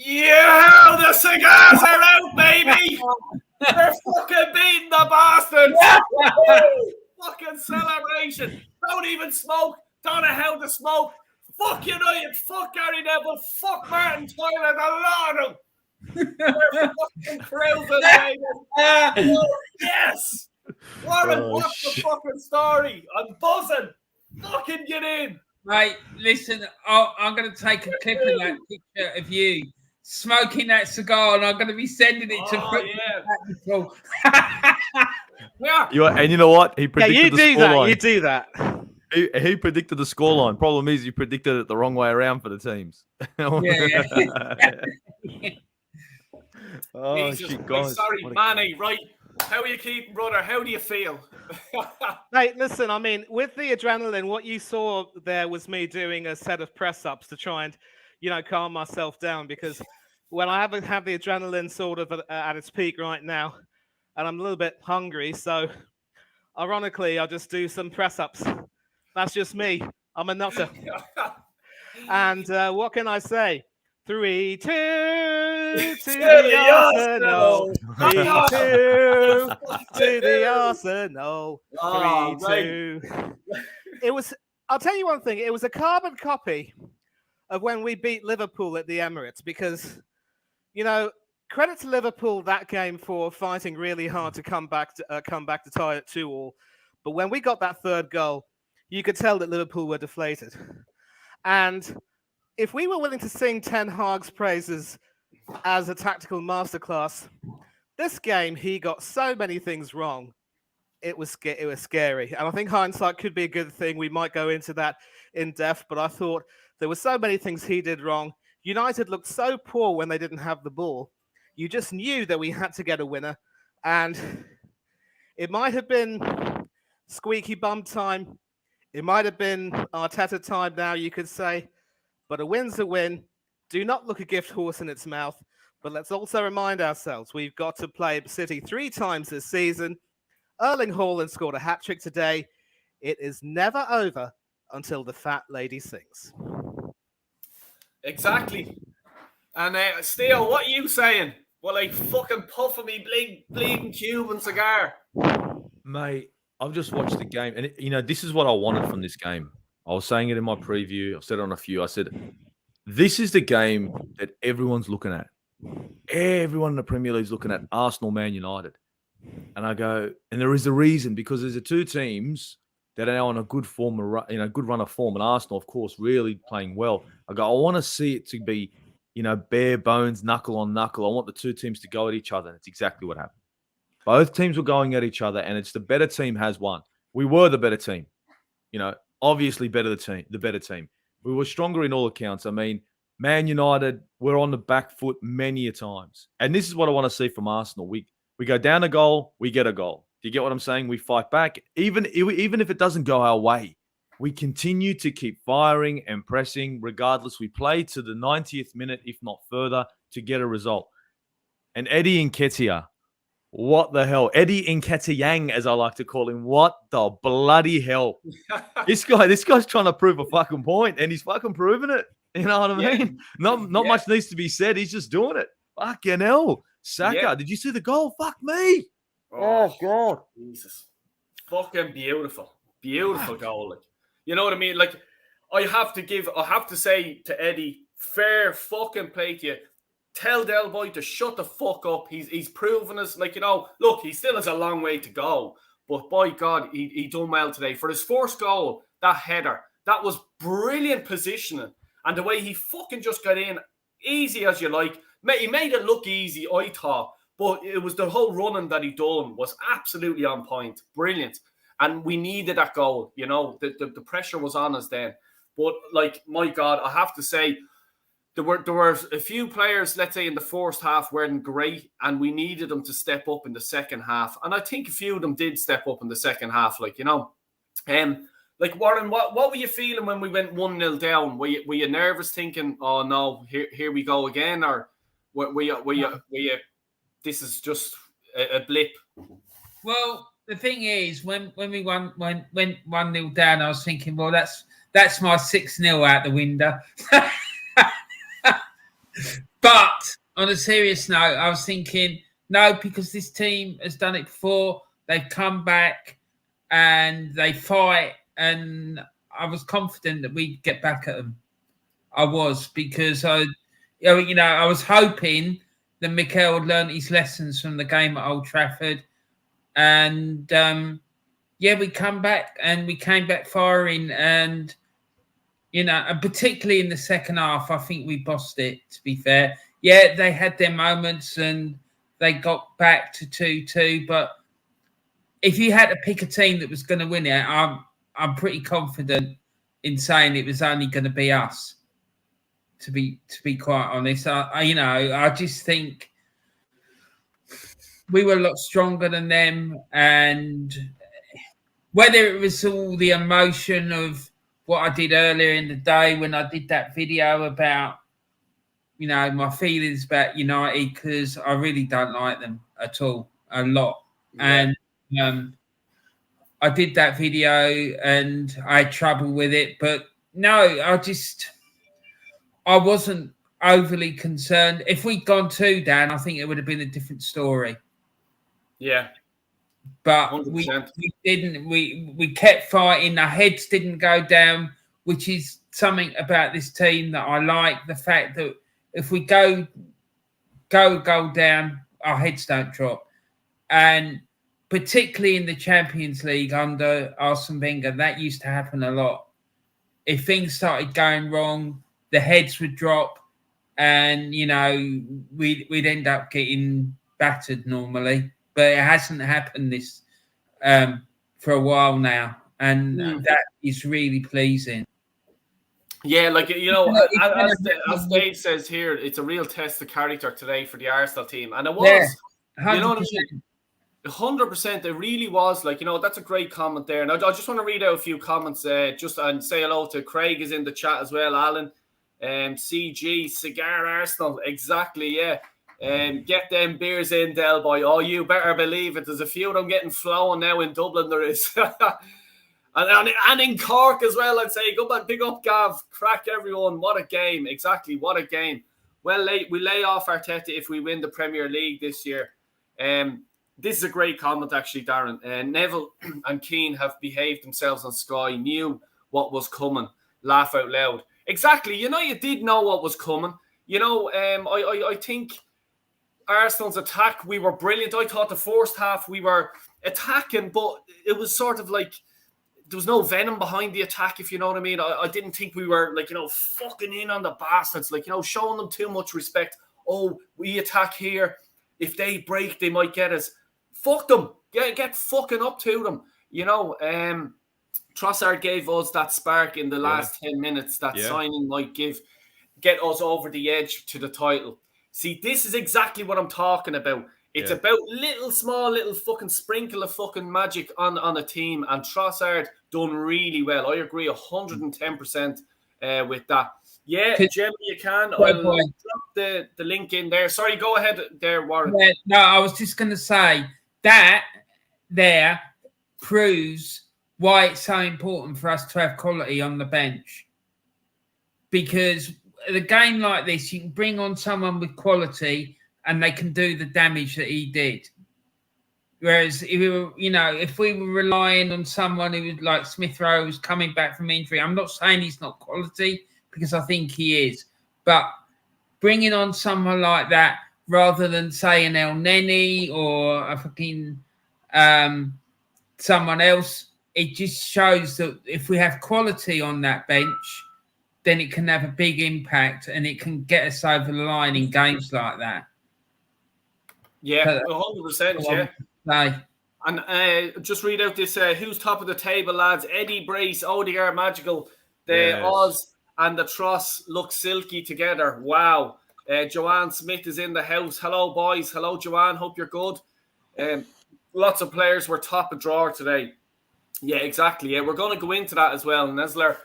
Yeah, the cigars are out, baby! They're fucking beating the bastards! Fucking celebration! Don't even smoke! Don't know how to smoke! Fuck United! Fuck Gary Neville! Fuck Martin Tyler! A lot of them! They're fucking cruising, baby! Oh, yes! Warren, what's the fucking story? I'm buzzing! Fucking get in! Mate, listen, I'm going to take a clip of that picture of you smoking that cigar, and I'm going to be sending it to Yeah. And you know what? He predicted the scoreline. You do that. He predicted the scoreline. Problem is, you predicted it the wrong way around for the teams. Oh, Jesus shit, Christ, guys. sorry, Manny, right? How are you keeping, brother? How do you feel? Mate, listen, I mean, with the adrenaline, what you saw there was me doing a set of press-ups to try and, calm myself down, because when I have the adrenaline sort of at its peak right now, and I'm a little bit hungry, so ironically, I'll just do some press-ups. That's just me. I'm a nutter. And what can I say? 3-2 to the Arsenal. 3-2 to the Arsenal. 3-2. It was. I'll tell you one thing. It was a carbon copy of when we beat Liverpool at the Emirates, because, credit to Liverpool that game for fighting really hard to come back to tie it 2-2. But when we got that third goal, you could tell that Liverpool were deflated. And if we were willing to sing Ten Hag's praises as a tactical masterclass, this game he got so many things wrong. It was scary, and I think hindsight could be a good thing. We might go into that in depth, but I thought there were so many things he did wrong. United looked so poor when they didn't have the ball. You just knew that we had to get a winner, and it might have been squeaky bum time. It might have been Arteta time now, you could say. But a win's a win. Do not look a gift horse in its mouth. But let's also remind ourselves, we've got to play City 3 times this season. Erling Haaland scored a hat-trick today. It is never over until the fat lady sings. Exactly. And Steele, what are you saying? Well, like fucking puffing me bleeding Cuban cigar. Mate, I've just watched the game, and this is what I wanted from this game. I was saying it in my preview. I've said it on a few. I said, this is the game that everyone's looking at. Everyone in the Premier League is looking at Arsenal, Man United. And I go, and there is a reason, because there's the two teams that are now on a good form, good run of form. And Arsenal, of course, really playing well. I go, I want to see it to be, bare bones, knuckle on knuckle. I want the two teams to go at each other. And it's exactly what happened. Both teams were going at each other, and it's the better team has won. We were the better team. Obviously the better team. We were stronger in all accounts. I mean, Man United, we're on the back foot many a times. And this is what I want to see from Arsenal. We go down a goal, we get a goal. Do you get what I'm saying? We fight back. Even if it doesn't go our way, we continue to keep firing and pressing regardless. We play to the 90th minute, if not further, to get a result. And Eddie Nketiah, what the hell? Eddie Nketiah, as I like to call him. What the bloody hell? This guy's trying to prove a fucking point, and he's fucking proving it. You know what I mean? Not much needs to be said. He's just doing it. Fucking hell. Saka, did you see the goal? Fuck me. Oh God. Jesus. Fucking beautiful. Beautiful goal. Like, you know what I mean? Like, I have to say to Eddie, fair fucking play to you. Tell Del Boy to shut the fuck up. He's proven us, look, he still has a long way to go. But by God, he done well today. For his first goal, that header, that was brilliant positioning. And the way he fucking just got in, easy as you like. He made it look easy, I thought. But it was the whole running that he done was absolutely on point. Brilliant. And we needed that goal, The pressure was on us then. But, my God, I have to say, There were a few players, let's say, in the first half weren't great, and we needed them to step up in the second half. And I think a few of them did step up in the second half, Warren, what were you feeling when we went 1-0 down? Were you nervous, thinking, "Oh no, here we go again," or were you this is just a blip? Well, the thing is, when we went 1-0 down, I was thinking, well, that's my 6-0 out the window. But on a serious note, I was thinking, no, because this team has done it before. They've come back and they fight, and I was confident that we'd get back at them. I was, because I was hoping that Mikel had learned his lessons from the game at Old Trafford, and we come back and we came back firing, and and particularly in the second half, I think we bossed it. To be fair, yeah, they had their moments and they got back to 2-2, but if you had to pick a team that was going to win it, I'm pretty confident in saying it was only going to be us. To be quite honest, I just think we were a lot stronger than them, and whether it was all the emotion of what I did earlier in the day when I did that video about, my feelings about United, because I really don't like them at all, a lot. Yeah. And I did that video and I had trouble with it. But no, I wasn't overly concerned. If we'd gone 2 down, I think it would have been a different story. Yeah. But we didn't. We kept fighting. Our heads didn't go down, which is something about this team that I like. The fact that if we go down, our heads don't drop. And particularly in the Champions League under Arsene Wenger, that used to happen a lot. If things started going wrong, the heads would drop, and we'd end up getting battered normally. But it hasn't happened this for a while now, and that is really pleasing. Yeah, as Dave says here, it's a real test of character today for the Arsenal team, and it was. Yeah, 100%. 100%, it really was. That's a great comment there, and I just want to read out a few comments, and say hello to Craig is in the chat as well. Alan, CG Cigar Arsenal, exactly, yeah. Get them beers in, Del Boy. Oh, you better believe it. There's a few of them getting flowing now in Dublin. There is, and in Cork as well. I'd say, go back, big up, Gav. Crack everyone. What a game! Exactly, what a game. Well, we lay off Arteta if we win the Premier League this year. This is a great comment, actually, Darren. Neville and Keane have behaved themselves on Sky. Knew what was coming. Laugh out loud. Exactly. You did know what was coming. I think Arsenal's attack, we were brilliant. I thought the first half we were attacking, but it was sort of like there was no venom behind the attack, if you know what I mean. I didn't think we were fucking in on the bastards, showing them too much respect. Oh, we attack here. If they break, they might get us. Fuck them. Get fucking up to them. Trossard gave us that spark in the last 10 minutes. That signing might get us over the edge to the title. See, this is exactly what I'm talking about. It's about little fucking sprinkle of fucking magic on a team, and Trossard done really well. I agree 110% with that. Yeah, Jim, you can. I'll drop the link in there. Sorry, go ahead there, Warren. Yeah, no, I was just going to say that there proves why it's so important for us to have quality on the bench. Because at a game like this, you can bring on someone with quality and they can do the damage that he did. Whereas if we were relying on someone who was like Smith Rowe, who's coming back from injury, I'm not saying he's not quality, because I think he is. But bringing on someone like that rather than say an El Neni or a fucking someone else, it just shows that if we have quality on that bench, then it can have a big impact and it can get us over the line in games like that. Yeah, 100%, yeah. And just read out this, who's top of the table, lads? Eddie, Brace, Odegaard, Magical, the Oz and the Tross look silky together. Wow. Joanne Smith is in the house. Hello, boys. Hello, Joanne. Hope you're good. Lots of players were top of drawer today. Yeah, exactly. Yeah, we're going to go into that as well. Nesler,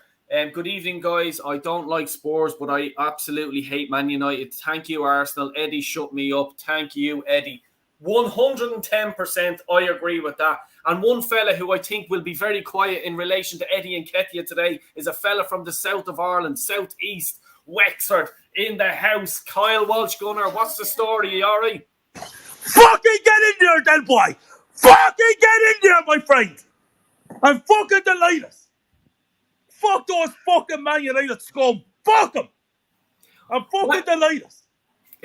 good evening, guys. I don't like Spurs, but I absolutely hate Man United. Thank you, Arsenal. Eddie shut me up. Thank you, Eddie. 110%, I agree with that. And one fella who I think will be very quiet in relation to Eddie and Ketia today is a fella from the south of Ireland, southeast, Wexford. in the house. Kyle Walsh Gunner, what's the story? You all right? Fucking get in there, Del Boy! Fucking get in there, my friend! I'm fucking delighted. Fuck those fucking Man United scum. Fuck them. I'm fucking delighted.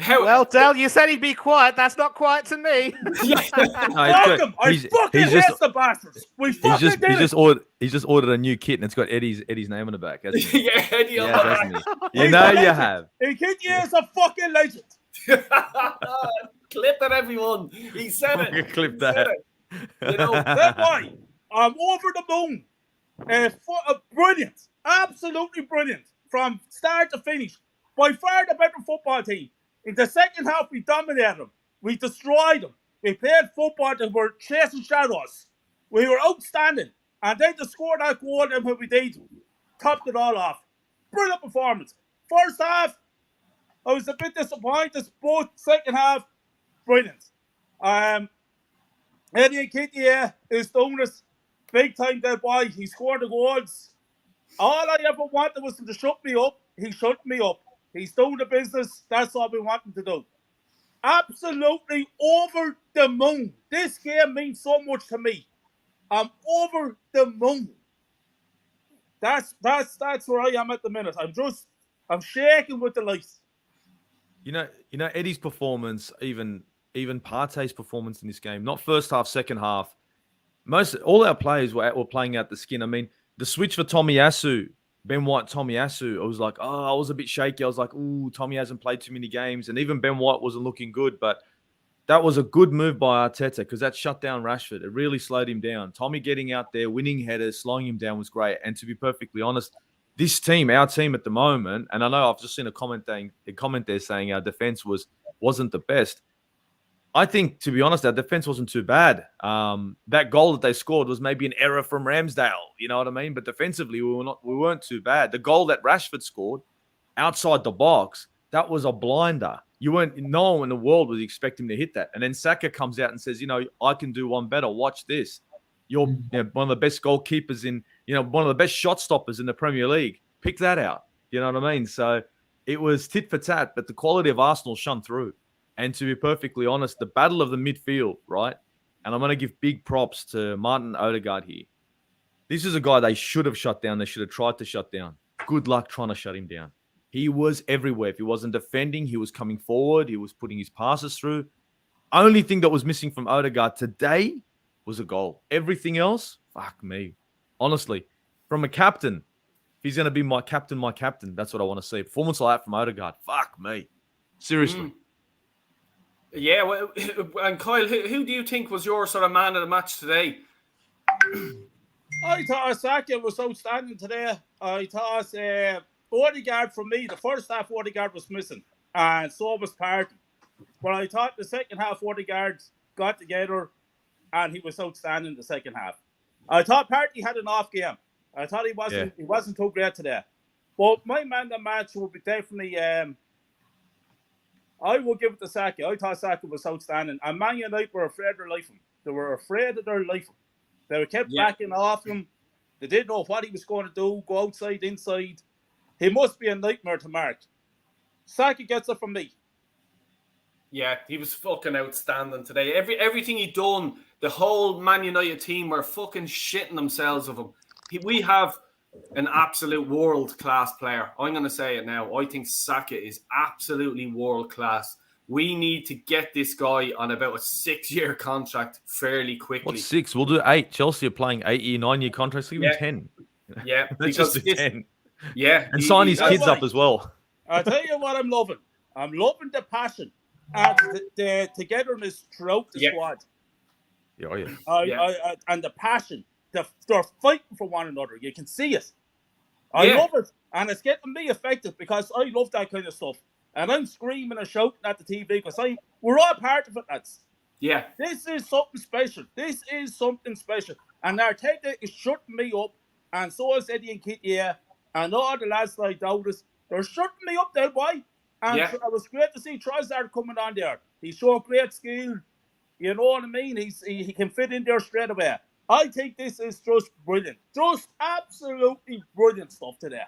Well, Del, you said he'd be quiet. That's not quiet to me. Fuck him. I fucking hate the bastards. We fucking did it. He's just ordered a new kit and it's got Eddie's name on the back, hasn't he? Yeah, Eddie. Yeah, doesn't he? You know you have. Nketiah is a fucking legend. Clip it, everyone. He said it. Clip that. You know, That's why I'm over the moon. Brilliant. Absolutely brilliant. From start to finish. By far the better football team. In the second half, we dominated them. We destroyed them. We played football that were chasing shadows. We were outstanding. And then to score that goal, and when we did, topped it all off. Brilliant performance. First half, I was a bit disappointed. Both second half, brilliant. Eddie Nketiah is doing this big time, that boy. He scored the goals. All I ever wanted was him to shut me up. He shut me up. He's doing the business. That's all we want him to do. Absolutely over the moon. This game means so much to me. I'm over the moon. That's where I am at the minute. I'm shaking with delight. You know Eddie's performance, even Partey's performance in this game. Not first half, second half. All our players were playing out the skin. I mean, the switch for Tomiyasu. Ben White, Tomiyasu, I was like, I was a bit shaky. I was like, ooh, Tommy hasn't played too many games. And even Ben White wasn't looking good. But that was a good move by Arteta because that shut down Rashford. It really slowed him down. Tommy getting out there, winning headers, slowing him down was great. And to be perfectly honest, this team, our team at the moment, and I know I've just seen a comment there saying our defense wasn't the best. I think, to be honest, our defense wasn't too bad. That goal that they scored was maybe an error from Ramsdale. You know what I mean? But defensively, we weren't too bad. The goal that Rashford scored outside the box, that was a blinder. No one in the world was expecting to hit that. And then Saka comes out and says, I can do one better. Watch this. You're one of the best goalkeepers one of the best shot stoppers in the Premier League. Pick that out. You know what I mean? So it was tit for tat, but the quality of Arsenal shone through. And to be perfectly honest, the battle of the midfield, right? And I'm going to give big props to Martin Odegaard here. This is a guy they should have shut down. They should have tried to shut down. Good luck trying to shut him down. He was everywhere. If he wasn't defending, he was coming forward. He was putting his passes through. Only thing that was missing from Odegaard today was a goal. Everything else, fuck me. Honestly, from a captain, if he's going to be my captain, that's what I want to see. Performance like that from Odegaard, fuck me. Seriously. Yeah, well, and Kyle, who do you think was your sort of man of the match today? I thought Saka was outstanding today. I thought Odegaard, for me, the first half Odegaard was missing, and so was Partey. But I thought the second half Odegaard got together, and he was outstanding the second half. I thought Partey had an off game. I thought he wasn't too great today. But my man of the match would be definitely. I will give it to Saka. I thought Saka was outstanding. And Man United were afraid of their life. They were afraid of their life. They kept backing off him. They didn't know what he was going to do, go outside, inside. He must be a nightmare to mark. Saka gets it from me. Yeah, he was fucking outstanding today. Everything he done, the whole Man United team were fucking shitting themselves of him. We have an absolute world-class player. I'm going to say it now. I think Saka is absolutely world-class. We need to get this guy on about a 6-year contract fairly quickly. What, 6? We'll do 8. Chelsea are playing 8-year, 9-year contracts. Give him 10. Yeah. Let's just do 10. Yeah. And sign his kids up as well. I'll tell you what I'm loving. I'm loving the passion and the togetherness throughout the squad. Yeah. And the passion. They're fighting for one another. You can see it. I love it. And it's getting me effective because I love that kind of stuff. And I'm screaming and shouting at the TV because we're all part of it, lads. Yeah. This is something special. And Arteta is shutting me up. And so is Eddie Nketiah. And all the lads like Dowdis. They're shutting me up there, boy. And it was great to see Trossard coming on there. He showed great skill. You know what I mean? He can fit in there straight away. I think this is just brilliant. Just absolutely brilliant stuff today.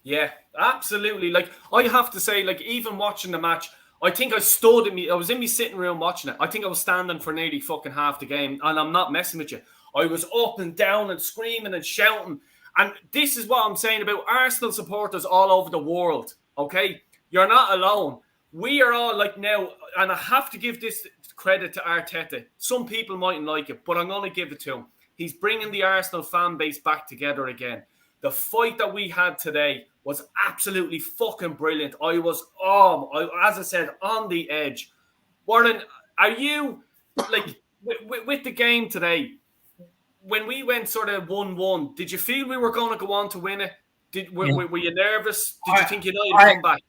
Yeah, absolutely. Like, I have to say, like, even watching the match, I think I stood in me. I was in my sitting room watching it. I think I was standing for nearly fucking half the game, and I'm not messing with you. I was up and down and screaming and shouting. And this is what I'm saying about Arsenal supporters all over the world. Okay, you're not alone. We are all like now, and I have to give this credit to Arteta. Some people mightn't like it, but I'm going to give it to him. He's bringing the Arsenal fan base back together again. The fight that we had today was absolutely fucking brilliant. I was, as I said, on the edge. Warren, are you, like, with the game today, when we went sort of 1-1, did you feel we were going to go on to win it? Were you nervous? Did you think United would come back?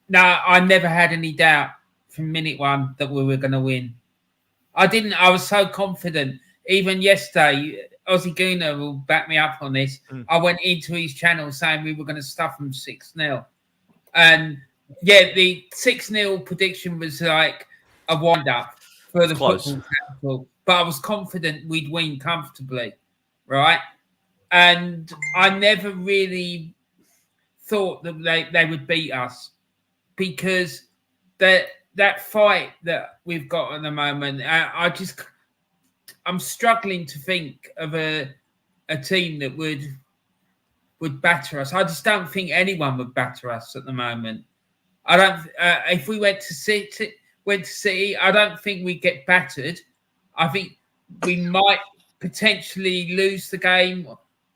No, I never had any doubt from minute one that we were going to win. I was so confident. Even yesterday, Ozzy Guna will back me up on this. I went into his channel saying we were going to stuff them 6-0. And yeah, the 6-0 prediction was like a wind-up for the football capital. But I was confident we'd win comfortably, right? And I never really thought that they would beat us, because that fight that we've got at the moment, I'm struggling to think of a team that would batter us. I just don't think anyone would batter us at the moment. I don't. If we went to City, I don't think we'd get battered. I think we might potentially lose the game,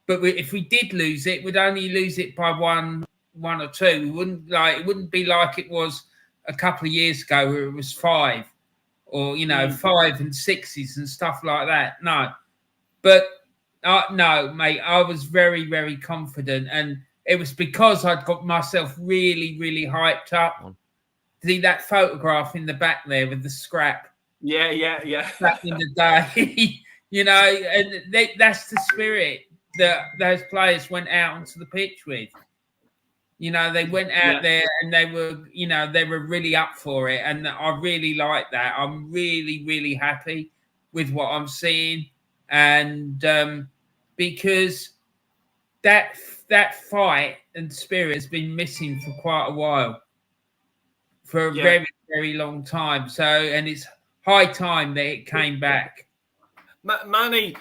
but if we did lose it, we'd only lose it by one or two. It wouldn't be like it was a couple of years ago where it was 5, or 5 and 6s and stuff like that. No, but no, mate, I was very, very confident, and it was because I'd got myself really, really hyped up. See that photograph in the back there with the scrap? Yeah. Back in the day, and that's the spirit that those players went out onto the pitch with. They went out there and they were really up for it, and I really like that. I'm really, really happy with what I'm seeing, and because that fight and spirit has been missing for quite a while, for a very, very long time. So, and it's high time that it came back. Manny,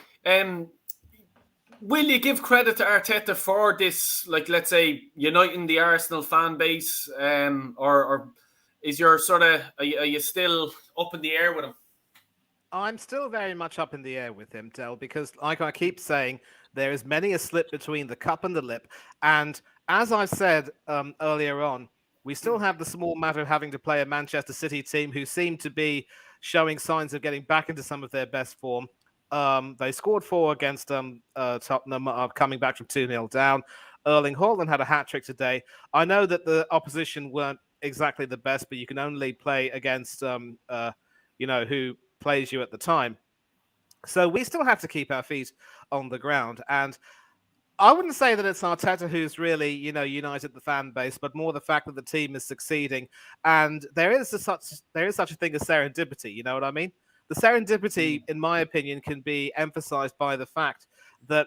will you give credit to Arteta for this, like, let's say, uniting the Arsenal fan base, or is your sort of, are you still up in the air with him? I'm still very much up in the air with him, Del, because like I keep saying, there is many a slip between the cup and the lip. And as I said earlier on, we still have the small matter of having to play a Manchester City team who seem to be showing signs of getting back into some of their best form. They scored 4 against Tottenham, coming back from 2-0 down. Erling Haaland had a hat-trick today. I know that the opposition weren't exactly the best, but you can only play against, who plays you at the time. So we still have to keep our feet on the ground. And I wouldn't say that it's Arteta who's really, united the fan base, but more the fact that the team is succeeding. And there is such a thing as serendipity, you know what I mean? The serendipity, in my opinion, can be emphasized by the fact that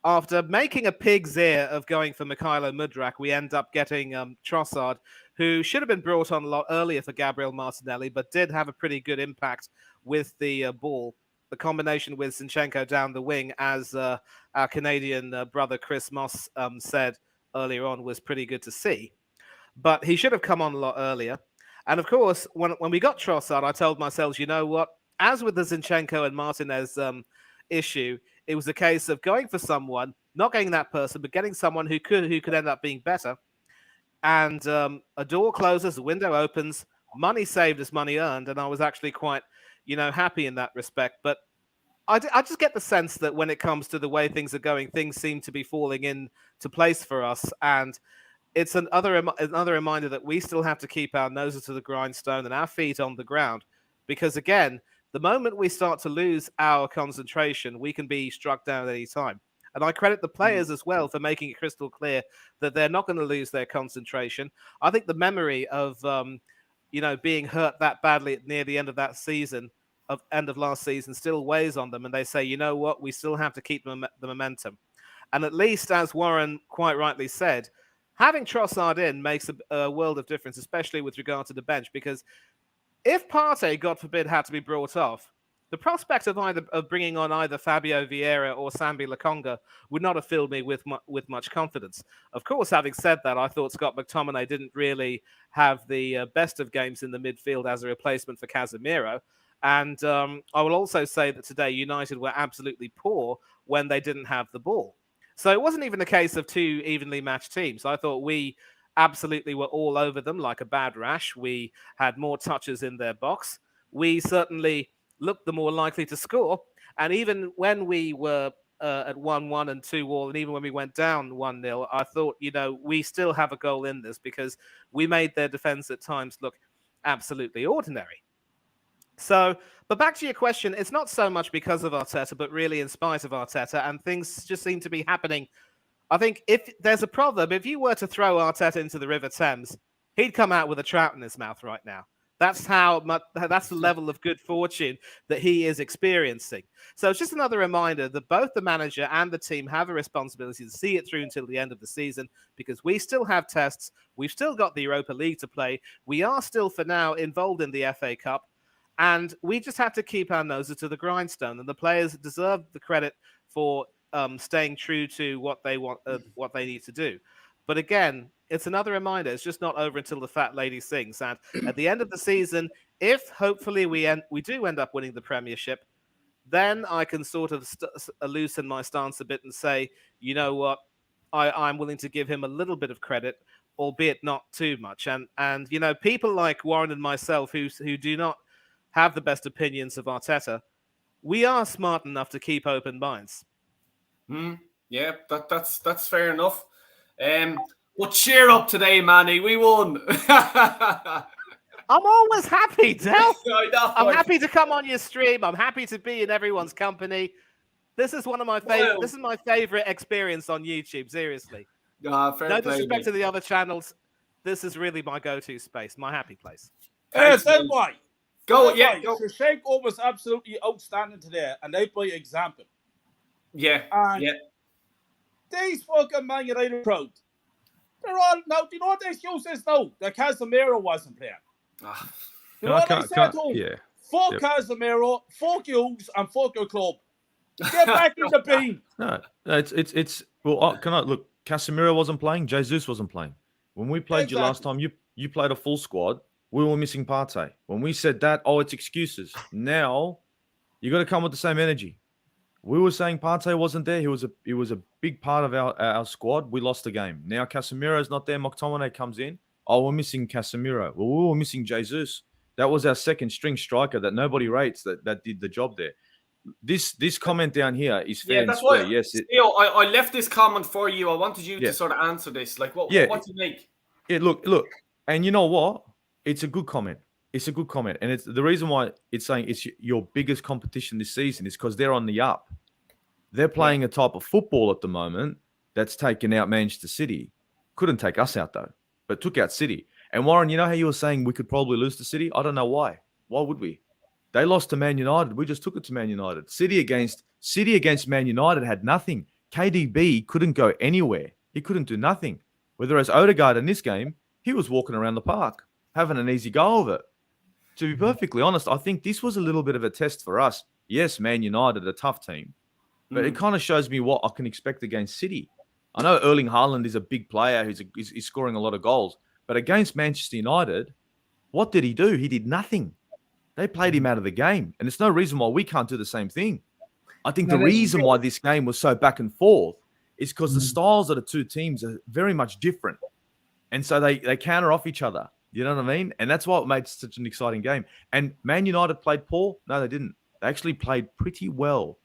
after making a pig's ear of going for Mykhailo Mudryk, we end up getting Trossard, who should have been brought on a lot earlier for Gabriel Martinelli, but did have a pretty good impact with the ball. The combination with Zinchenko down the wing, as our Canadian brother Chris Moss said earlier on, was pretty good to see. But he should have come on a lot earlier. And of course, when we got Trossard, I told myself, you know what? As with the Zinchenko and Martinez issue, it was a case of going for someone, not getting that person, but getting someone who could end up being better. And a door closes, a window opens, money saved is money earned, and I was actually quite, happy in that respect. But I just get the sense that when it comes to the way things are going, things seem to be falling into place for us, and it's another reminder that we still have to keep our noses to the grindstone and our feet on the ground, because again, the moment we start to lose our concentration, we can be struck down at any time. And I credit the players as well for making it crystal clear that they're not going to lose their concentration. I think the memory of, being hurt that badly near the end of that season, end of last season, still weighs on them. And they say, you know what, we still have to keep the momentum. And at least, as Warren quite rightly said, having Trossard in makes a world of difference, especially with regard to the bench, because if Partey, God forbid, had to be brought off, the prospect of bringing on either Fabio Vieira or Sambi Lokonga would not have filled me with much confidence. Of course, having said that, I thought Scott McTominay didn't really have the best of games in the midfield as a replacement for Casemiro. And I will also say that today United were absolutely poor when they didn't have the ball. So it wasn't even a case of two evenly matched teams. I thought we absolutely were all over them like a bad rash. We had more touches in their box. We certainly looked the more likely to score. And even when we were at 1-1 and 2-2, and even when we went down 1-0, I thought, we still have a goal in this because we made their defense at times look absolutely ordinary. So, but back to your question, it's not so much because of Arteta, but really in spite of Arteta, and things just seem to be happening. I think if there's a proverb, if you were to throw Arteta into the River Thames, he'd come out with a trout in his mouth right now. That's that's the level of good fortune that he is experiencing. So it's just another reminder that both the manager and the team have a responsibility to see it through until the end of the season, because we still have tests. We've still got the Europa League to play. We are still, for now, involved in the FA Cup. And we just have to keep our noses to the grindstone. And the players deserve the credit for staying true to what they want, what they need to do. But again, it's another reminder. It's just not over until the fat lady sings. And at the end of the season, if hopefully we do end up winning the Premiership, then I can sort of loosen my stance a bit and say, you know what, I'm willing to give him a little bit of credit, albeit not too much. And people like Warren and myself who do not have the best opinions of Arteta, we are smart enough to keep open minds. Yeah, that's fair enough. But cheer up today, Manny. We won. I'm always happy, Del. I know. I'm happy to come on your stream. I'm happy to be in everyone's company. This is one of my favorite. This is my favorite experience on YouTube. Seriously, fair no play, disrespect mate. to the other channels. This is really my go-to space, my happy place. Thanks, That's mate. why. Go, yeah, go. Shevchenko was absolutely outstanding today, and they by example. Yeah, And yeah. these fucking Man United crowd, they're all now. Do you know what the excuse is now? That Casemiro wasn't playing. Ah, You know what they said to him? yeah. Fuck Yep. Casemiro, fuck yous, and fuck your club. Get back in the beam. No, it's well. Can I look? Casemiro wasn't playing. Jesus wasn't playing. When we played you last time, you played a full squad. We were missing Partey. When we said that, it's excuses. Now you got to come with the same energy. We were saying Partey wasn't there. He was a big part of our squad. We lost the game. Now Casemiro's not there. McTominay comes in. We're missing Casemiro. Well, we were missing Jesus. That was our second string striker that nobody rates that did the job there. This comment down here is fair and square. Yes, I left this comment for you. I wanted you to sort of answer this. Like, what do you make? Yeah, look, and you know what? It's a good comment. It's a good comment, and it's the reason why it's saying it's your biggest competition this season is because they're on the up. They're playing a type of football at the moment that's taken out Manchester City. Couldn't take us out though, but took out City. And Warren, you know how you were saying we could probably lose to City? I don't know why. Why would we? They lost to Man United. We just took it to Man United. City against Man United had nothing. KDB couldn't go anywhere. He couldn't do nothing. Whereas Odegaard in this game, he was walking around the park, having an easy go of it. To be perfectly honest, I think this was a little bit of a test for us. Yes, Man United, a tough team. But it kind of shows me what I can expect against City. I know Erling Haaland is a big player who's scoring a lot of goals. But against Manchester United, what did he do? He did nothing. They played him out of the game. And there's no reason why we can't do the same thing. I think the reason why this game was so back and forth is because the styles of the two teams are very much different. And so they counter off each other. You know what I mean? And that's why it made such an exciting game. And Man United played poor? No, they didn't. They actually played pretty well.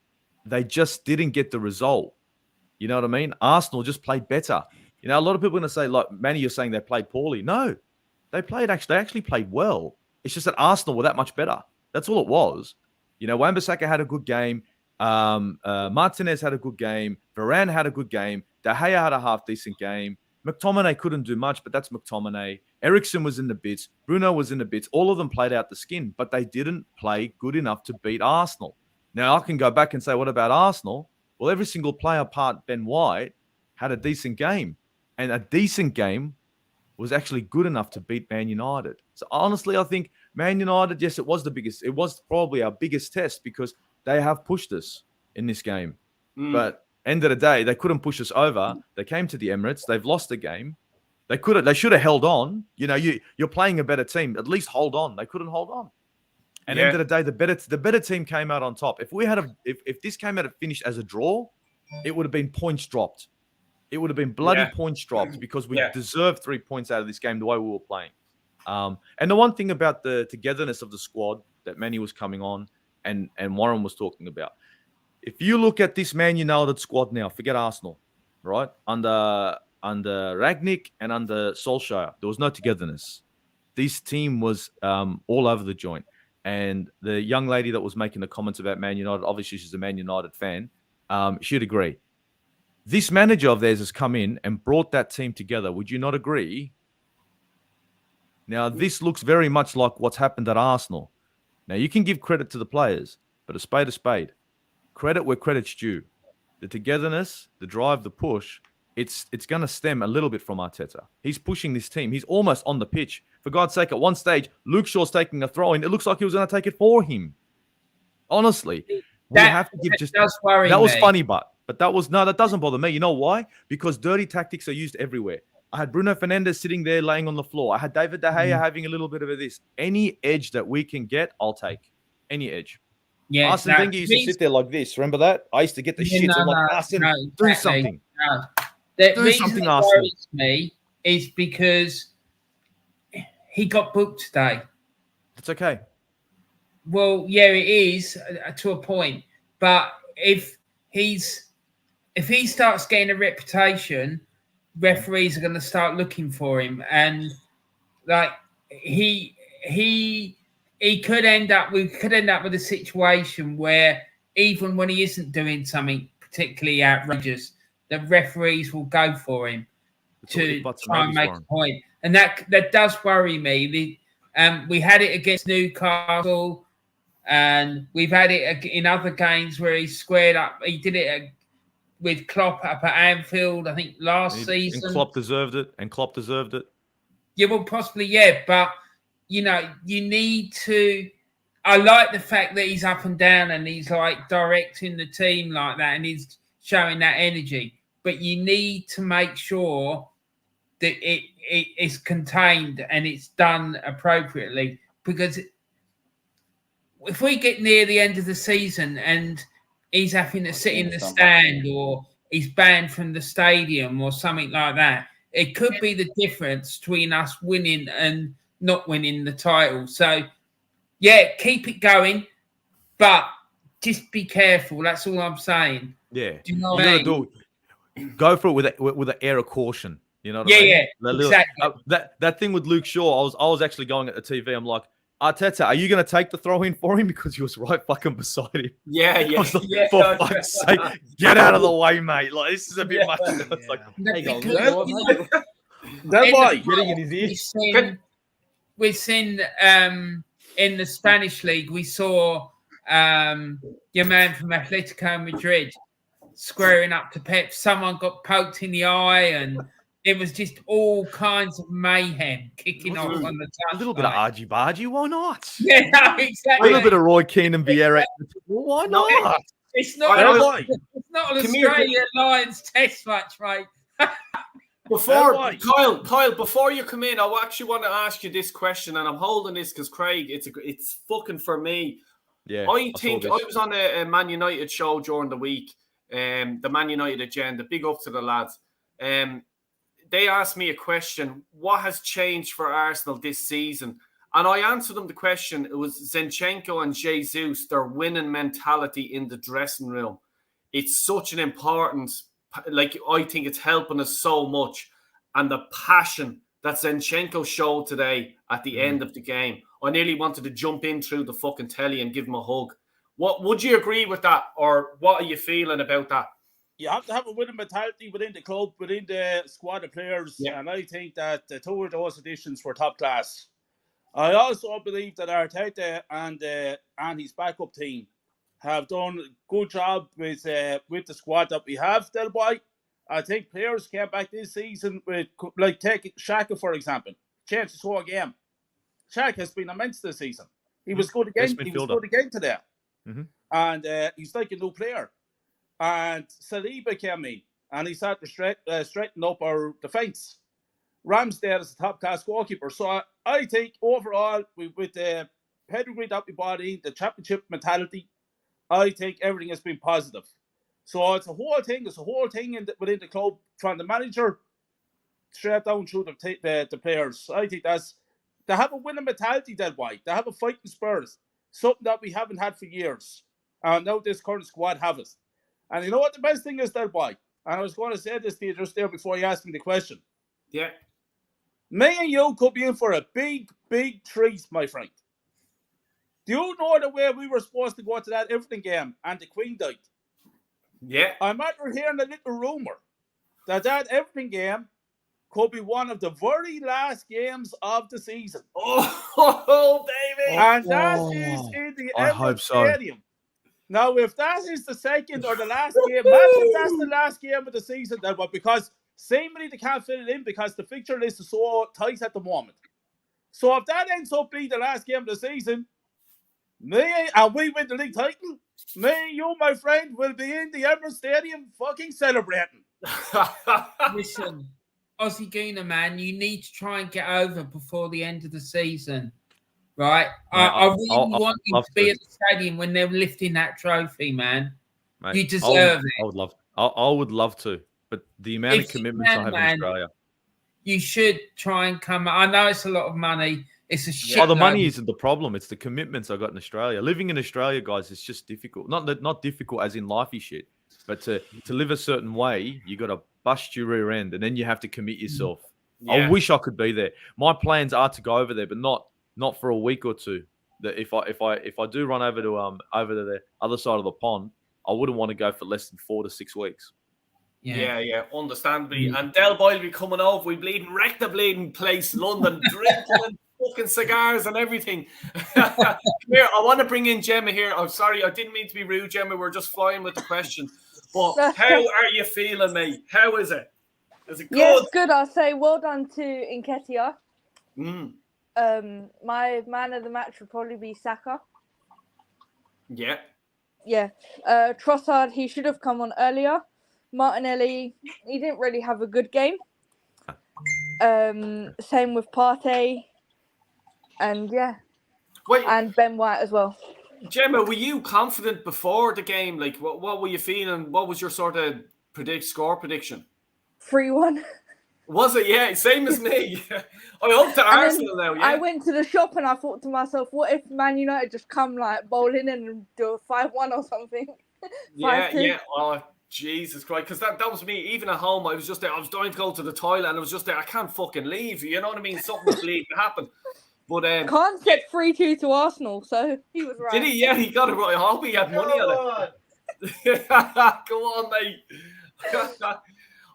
They just didn't get the result. You know what I mean? Arsenal just played better. You know, a lot of people are going to say, like, Manny, you're saying they played poorly. No, they actually played well. It's just that Arsenal were that much better. That's all it was. You know, Wan-Bissaka had a good game. Martinez had a good game. Varane had a good game. De Gea had a half-decent game. McTominay couldn't do much, but that's McTominay. Eriksen was in the bits. Bruno was in the bits. All of them played out the skin, but they didn't play good enough to beat Arsenal. Now, I can go back and say, what about Arsenal? Well, every single player apart Ben White had a decent game. and a decent game was actually good enough to beat Man United. So honestly, I think Man United, yes, it was probably our biggest test because they have pushed us in this game. But end of the day, they couldn't push us over. They came to the Emirates. They've lost the game. They should have held on. You know, you're playing a better team. At least hold on. They couldn't hold on. And end of the day, the better team came out on top. If this came out and finished as a draw, it would have been points dropped. It would have been bloody points dropped because we deserved 3 points out of this game the way we were playing. And the one thing about the togetherness of the squad that Manny was coming on and Warren was talking about, if you look at this Man United squad now, forget Arsenal, right? Under Ragnick and under Solskjaer, there was no togetherness. This team was all over the joint. And the young lady that was making the comments about Man United, obviously she's a Man United fan, she'd agree. This manager of theirs has come in and brought that team together. Would you not agree? Now, this looks very much like what's happened at Arsenal. Now, you can give credit to the players, but a spade. Credit where credit's due. The togetherness, the drive, the push, it's going to stem a little bit from Arteta. He's pushing this team. He's almost on the pitch. For God's sake, at one stage, Luke Shaw's taking a throw in. It looks like he was going to take it for him. Honestly, we have to give just... That was funny, but that doesn't bother me. You know why? Because dirty tactics are used everywhere. I had Bruno Fernandes sitting there laying on the floor. I had David De Gea having a little bit of this. Any edge that we can get, I'll take. Any edge. Yeah, Arsene Wenger used to sit there like this. Remember that? I used to get the shit. I'm like, Arsene, do something. No. The do reason something, it Arsene. worries me is because he got booked today. It's okay. Well, yeah, it is to a point. But if he starts getting a reputation, referees are going to start looking for him, and like he could end up. We could end up with a situation where even when he isn't doing something particularly outrageous, the referees will go for him to try and make a point, and that does worry me. We had it against Newcastle. And we've had it in other games where he squared up. He did it with Klopp up at Anfield, I think, last season. And Klopp deserved it. Yeah, well, possibly, yeah. But, you know, you need to... I like the fact that he's up and down and he's, like, directing the team like that and he's showing that energy. But you need to make sure that it is contained and it's done appropriately. Because... if we get near the end of the season and he's having to sit in the stand or he's banned from the stadium or something like that, it could be the difference between us winning and not winning the title. So, yeah, keep it going, but just be careful. That's all I'm saying. Yeah. Do you know what I mean? Go for it with an air of caution. You know what I mean? Yeah, exactly. That thing with Luke Shaw, I was actually going at the TV. I'm like, Arteta, are you going to take the throw in for him? Because he was right fucking beside him. Yeah. Like, for fuck's sake, get out of the way, mate. Like, this is a bit much. It's like, That boy getting in his ear. We've seen in the Spanish league, we saw your man from Atletico Madrid squaring up to Pep. Someone got poked in the eye and it was just all kinds of mayhem kicking off on the touchline. A little bit of argy-bargy, why not? Yeah, no, exactly. A little bit of Roy Keane and Vieira. Why not? It's not an Australian Lions test match, mate. Kyle, before you come in, I actually want to ask you this question, and I'm holding this because Craig, it's fucking for me. Yeah, I was on a Man United show during the week, the Man United agenda. Big up to the lads. They asked me a question: what has changed for Arsenal this season? And I answered them the question. It was Zinchenko and Jesus, their winning mentality in the dressing room. It's such an important, like, I think it's helping us so much. And the passion that Zinchenko showed today at the end of the game, I nearly wanted to jump in through the fucking telly and give him a hug. What would you agree with that? Or what are you feeling about that? You have to have a winning mentality within the club, within the squad of players. Yeah. And I think that the two of those additions were top class. I also believe that Arteta and his backup team have done a good job with the squad that we have, Del Boy. I think players came back this season with, like, take Shaka, for example. Changed his whole game. Shaka has been immense this season. He was good again. Best He was midfielder. good again today. Mhm. And he's like a new player. And Saliba came in, and he started to straighten up our defence. Ramsdale is a top-class goalkeeper. So I think overall, with the pedigree that we brought in, the championship mentality, I think everything has been positive. So it's a whole thing. It's a whole thing within the club, from the manager straight down through the players. I think they have a winning mentality, that way. They have a fighting spirit, something that we haven't had for years. And now this current squad have it. And you know what the best thing is, that way? And I was going to say this to you just there before you asked me the question. Yeah. Me and you could be in for a big, big treat, my friend. Do you know the way we were supposed to go to that Everton game and the Queen died? Yeah. I'm after hearing a little rumour that Everton game could be one of the very last games of the season. Oh, baby. And that is in the I Emirates hope so. Stadium. Now, if that is the second or the last game, imagine that's the last game of the season, then, but because seemingly they can't fit it in because the fixture list is so tight at the moment. So if that ends up being the last game of the season, and we win the league title, me and you, my friend, will be in the Emirates Stadium fucking celebrating. Listen, Aussie Gooner, man, you need to try and get over before the end of the season, right? Mate, I really I'll want you love to be to. at the stadium when they're lifting that trophy, man. Mate, You deserve it. I would love. I would love to, but the amount If of you commitments can, I have man. in Australia. You should try and come. I know it's a lot of money. It's a shit. Oh, the money isn't the problem. It's the commitments I got in Australia. Living in Australia, guys, is just difficult. Not difficult as in lifey shit, but to live a certain way, you got to bust your rear end, and then you have to commit yourself. Yeah. I wish I could be there. My plans are to go over there, but not for a week or two. That if I do run over to the other side of the pond, I wouldn't want to go for less than 4 to 6 weeks. Yeah, understandably. And Del Boyle will be coming over. We bleeding wreck the bleeding place, London, drinking and fucking cigars and everything. Come here, I want to bring in Gemma here. I'm sorry, I didn't mean to be rude, Gemma. We're just flying with the question. But how are you feeling, mate? How is it? Is it good? Yes, good. I'll say well done to Nketiah. Mm. My man of the match would probably be Saka. Yeah. Yeah. Trossard, he should have come on earlier. Martinelli, he didn't really have a good game. Same with Partey. And yeah. Wait, And Ben White as well. Gemma, were you confident before the game? Like, what were you feeling? What was your sort of score prediction? 3-1. Was it? Yeah, same as me. I hope to And Arsenal now, yeah. I went to the shop and I thought to myself, what if Man United just come like bowling in and do a 5-1 or something? 5-2. Yeah. Oh, Jesus Christ. Because that was me. Even at home, I was just there. I was dying to go to the toilet and I was just there. I can't fucking leave. You know what I mean? Something was leaving to happen. But Khan said 3-2 to Arsenal, so he was right. did he? Yeah, he got it right. I hope he had money on it. Go on, mate.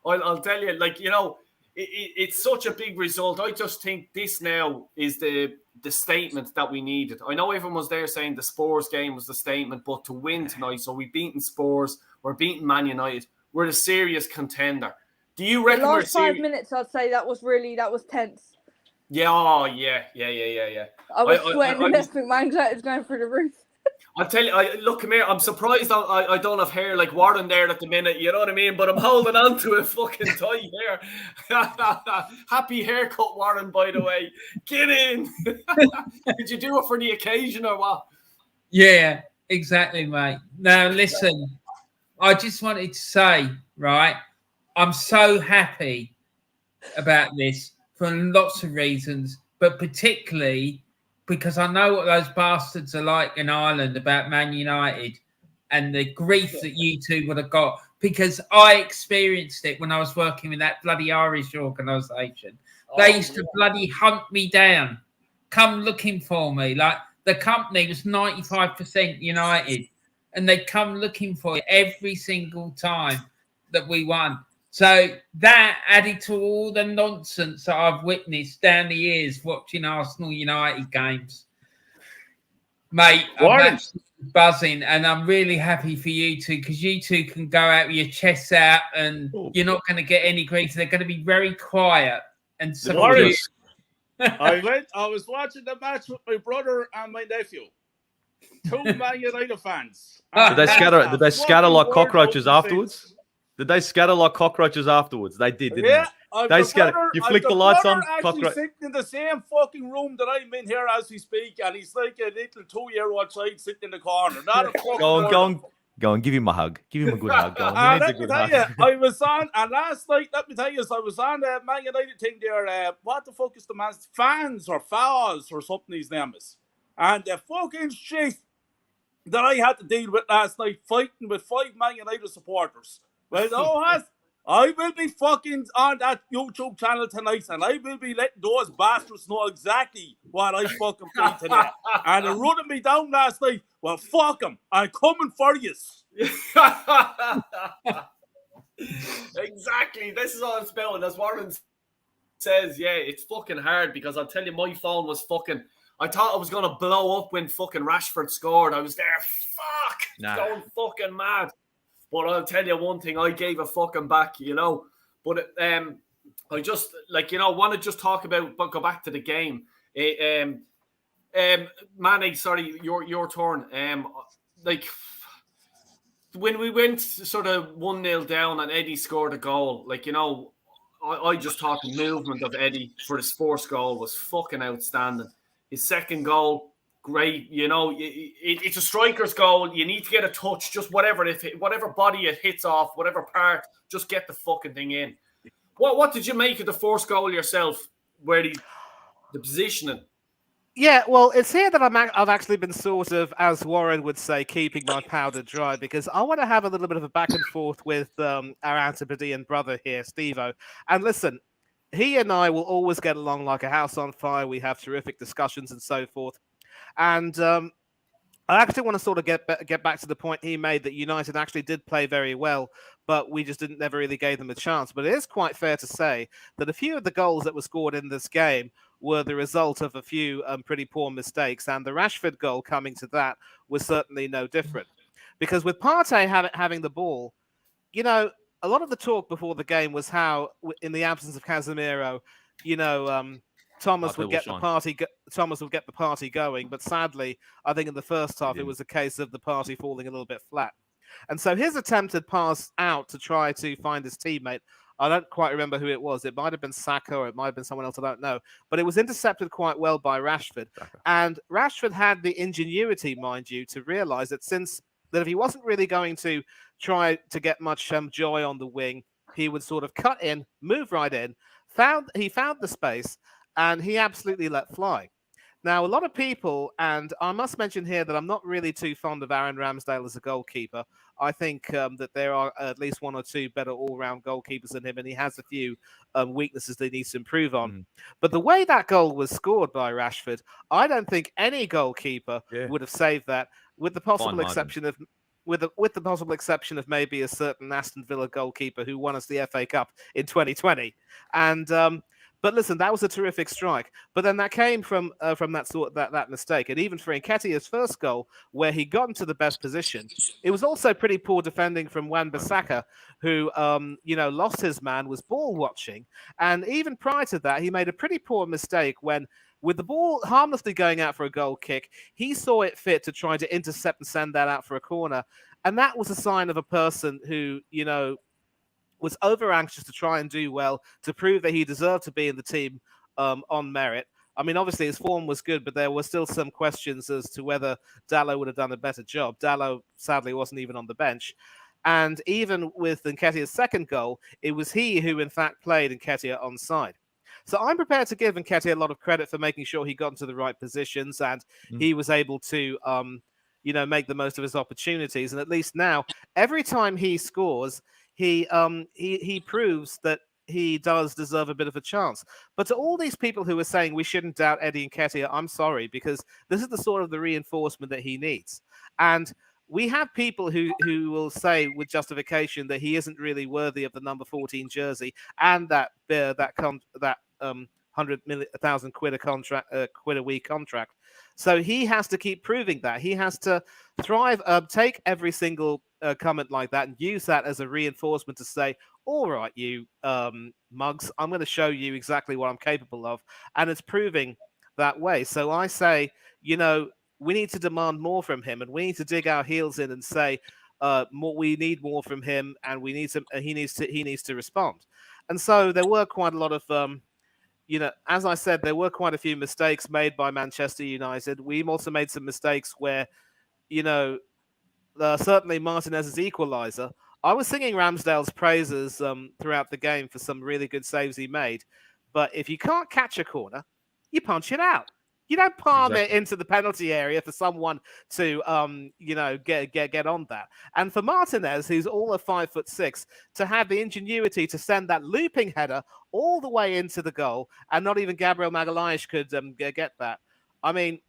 I'll tell you, like, you know, it's such a big result. I just think this now is the statement that we needed. I know everyone was there saying the Spurs game was the statement, but to win tonight, so we've beaten Spurs, we're beating Man United, we're a serious contender. Do you The reckon we're last 5 serious? minutes, I'd say that was tense. Yeah, oh, yeah. I was I sweating and was- everything. My anxiety was going through the roof. I'll tell you, look, come here. I'm surprised I don't have hair like Warren there at the minute. You know what I mean? But I'm holding on to it fucking tight here. Happy haircut, Warren, by the way. Get in. Did you do it for the occasion or what? Yeah, exactly, mate. Now, listen, I just wanted to say, right, I'm so happy about this for lots of reasons, but particularly because I know what those bastards are like in Ireland about Man United and the grief that you two would have got, because I experienced it when I was working with that bloody Irish organisation. They used to bloody hunt me down, come looking for me. Like, the company was 95% United, and they'd come looking for it every single time that we won. So that added to all the nonsense that I've witnessed down the years watching Arsenal United games. Mate, I've Warren. absolutely buzzing, and I'm really happy for you two because you two can go out with your chests out, and you're not going to get any grief. They're going to be very quiet and Warren, supportive. I was watching the match with my brother and my nephew. 2 Man United fans. Did they scatter like Fucking cockroaches word out afterwards? Did they scatter like cockroaches afterwards? They did, didn't Yeah, They scattered. You flick the lights on, Actually cockroach. sitting in the same fucking room that I'm in here as we speak, and he's like a little 2-year-old child sitting in the corner. Not a fucking Go on, give him a hug. Give him a good hug. Go on. He needs a let me good tell hug. you, I was on, and last night, let me tell you, I was on the Man United thing there. What the fuck is the man's fans or fouls or something his name is? And the fucking shit that I had to deal with last night fighting with 5 Man United supporters. Well, you know what? I will be fucking on that YouTube channel tonight, and I will be letting those bastards know exactly what I fucking played today. And they're running me down last night. Well, fuck them. I'm coming for you. Exactly. This is all I'm spelling. As Warren says, yeah, it's fucking hard because I'll tell you, my phone was fucking. I thought I was gonna blow up when fucking Rashford scored. I was there, going fucking mad. But I'll tell you one thing, I gave a fucking back, you know. But I just want to just talk about, but go back to the game. Manny, sorry, your turn. Like when we went sort of 1-0 down and Eddie scored a goal, like, you know, I just thought the movement of Eddie for his first goal was fucking outstanding. His second goal, great. You know, it's a striker's goal. You need to get a touch, just whatever body it hits off, whatever part, just get the fucking thing in. What did you make of the first goal yourself? Where the positioning? Yeah, well, it's here that I've actually been sort of, as Warren would say, keeping my powder dry because I want to have a little bit of a back and forth with our Antipodean brother here, Steve-O. And listen, he and I will always get along like a house on fire. We have terrific discussions and so forth. And I actually want to sort of get back to the point he made that United actually did play very well, but we just never really gave them a chance. But it is quite fair to say that a few of the goals that were scored in this game were the result of a few pretty poor mistakes, and the Rashford goal coming to that was certainly no different. Because with Partey having the ball, you know, a lot of the talk before the game was how, in the absence of Casemiro, you know, Thomas would get the party going, but sadly, I think in the first half it was a case of the party falling a little bit flat. And so his attempted pass out to try to find his teammate, I don't quite remember who it was. It might have been Saka or it might have been someone else, I don't know. But it was intercepted quite well by Rashford. And Rashford had the ingenuity, mind you, to realize that if he wasn't really going to try to get much joy on the wing, he would sort of cut in, move right in, he found the space, and he absolutely let fly. Now, a lot of people, and I must mention here that I'm not really too fond of Aaron Ramsdale as a goalkeeper. I think that there are at least one or two better all-round goalkeepers than him, and he has a few weaknesses that he needs to improve on. But the way that goal was scored by Rashford, I don't think any goalkeeper would have saved that, with the possible exception of maybe a certain Aston Villa goalkeeper who won us the FA Cup in 2020. And but listen, that was a terrific strike. But then that came from that mistake. And even for Nketiah's first goal, where he got into the best position, it was also pretty poor defending from Wan-Bissaka, who lost his man, was ball watching. And even prior to that, he made a pretty poor mistake when, with the ball harmlessly going out for a goal kick, he saw it fit to try to intercept and send that out for a corner. And that was a sign of a person who, you know, was over anxious to try and do well, to prove that he deserved to be in the team on merit. I mean, obviously his form was good, but there were still some questions as to whether Dalot would have done a better job. Dalot sadly wasn't even on the bench. And even with Nketiah's second goal, it was he who in fact played Nketiah onside. So I'm prepared to give Nketiah a lot of credit for making sure he got into the right positions and he was able to make the most of his opportunities. And at least now, every time he scores, he proves that he does deserve a bit of a chance. But to all these people who are saying we shouldn't doubt Eddie Nketiah, I'm sorry, because this is the sort of the reinforcement that he needs. And we have people who will say with justification that he isn't really worthy of the number 14 jersey and that 100,000 quid a contract, quid a week contract. So he has to keep proving that. He has to thrive, take every single comment like that and use that as a reinforcement to say, all right, you mugs, I'm going to show you exactly what I'm capable of. And it's proving that way. So I say, you know, we need to demand more from him, and we need to dig our heels in and say, we need more from him, and we need to, he needs to respond. And so there were quite a lot of, you know, as I said, there were quite a few mistakes made by Manchester United. We also made some mistakes where, you know, certainly Martinez's equaliser. I was singing Ramsdale's praises throughout the game for some really good saves he made. But if you can't catch a corner, you punch it out. You don't palm it into the penalty area for someone to, you know, get on that. And for Martinez, who's all of 5'6", to have the ingenuity to send that looping header all the way into the goal, and not even Gabriel Magalhaes could get that. I mean,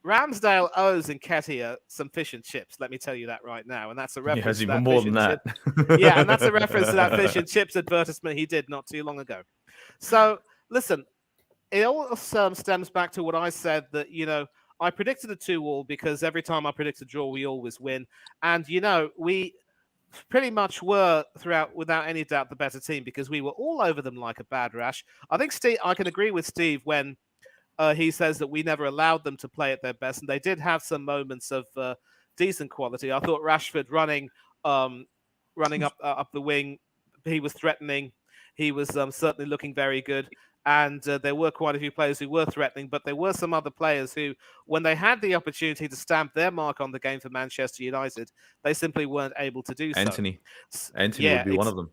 Ramsdale owes Nketiah some fish and chips. Let me tell you that right now, and that's a reference. He has to even that more fish than and that. chip. Yeah, and that's a reference to that fish and chips advertisement he did not too long ago. So listen. It all stems back to what I said, that, you know, I predicted a 2-2 because every time I predict a draw, we always win. And, you know, we pretty much were throughout, without any doubt, the better team because we were all over them like a bad rash. I think I can agree with Steve when he says that we never allowed them to play at their best. And they did have some moments of decent quality. I thought Rashford running up the wing, he was threatening. He was certainly looking very good. And there were quite a few players who were threatening, but there were some other players who, when they had the opportunity to stamp their mark on the game for Manchester United, they simply weren't able to do so. Anthony would be one of them.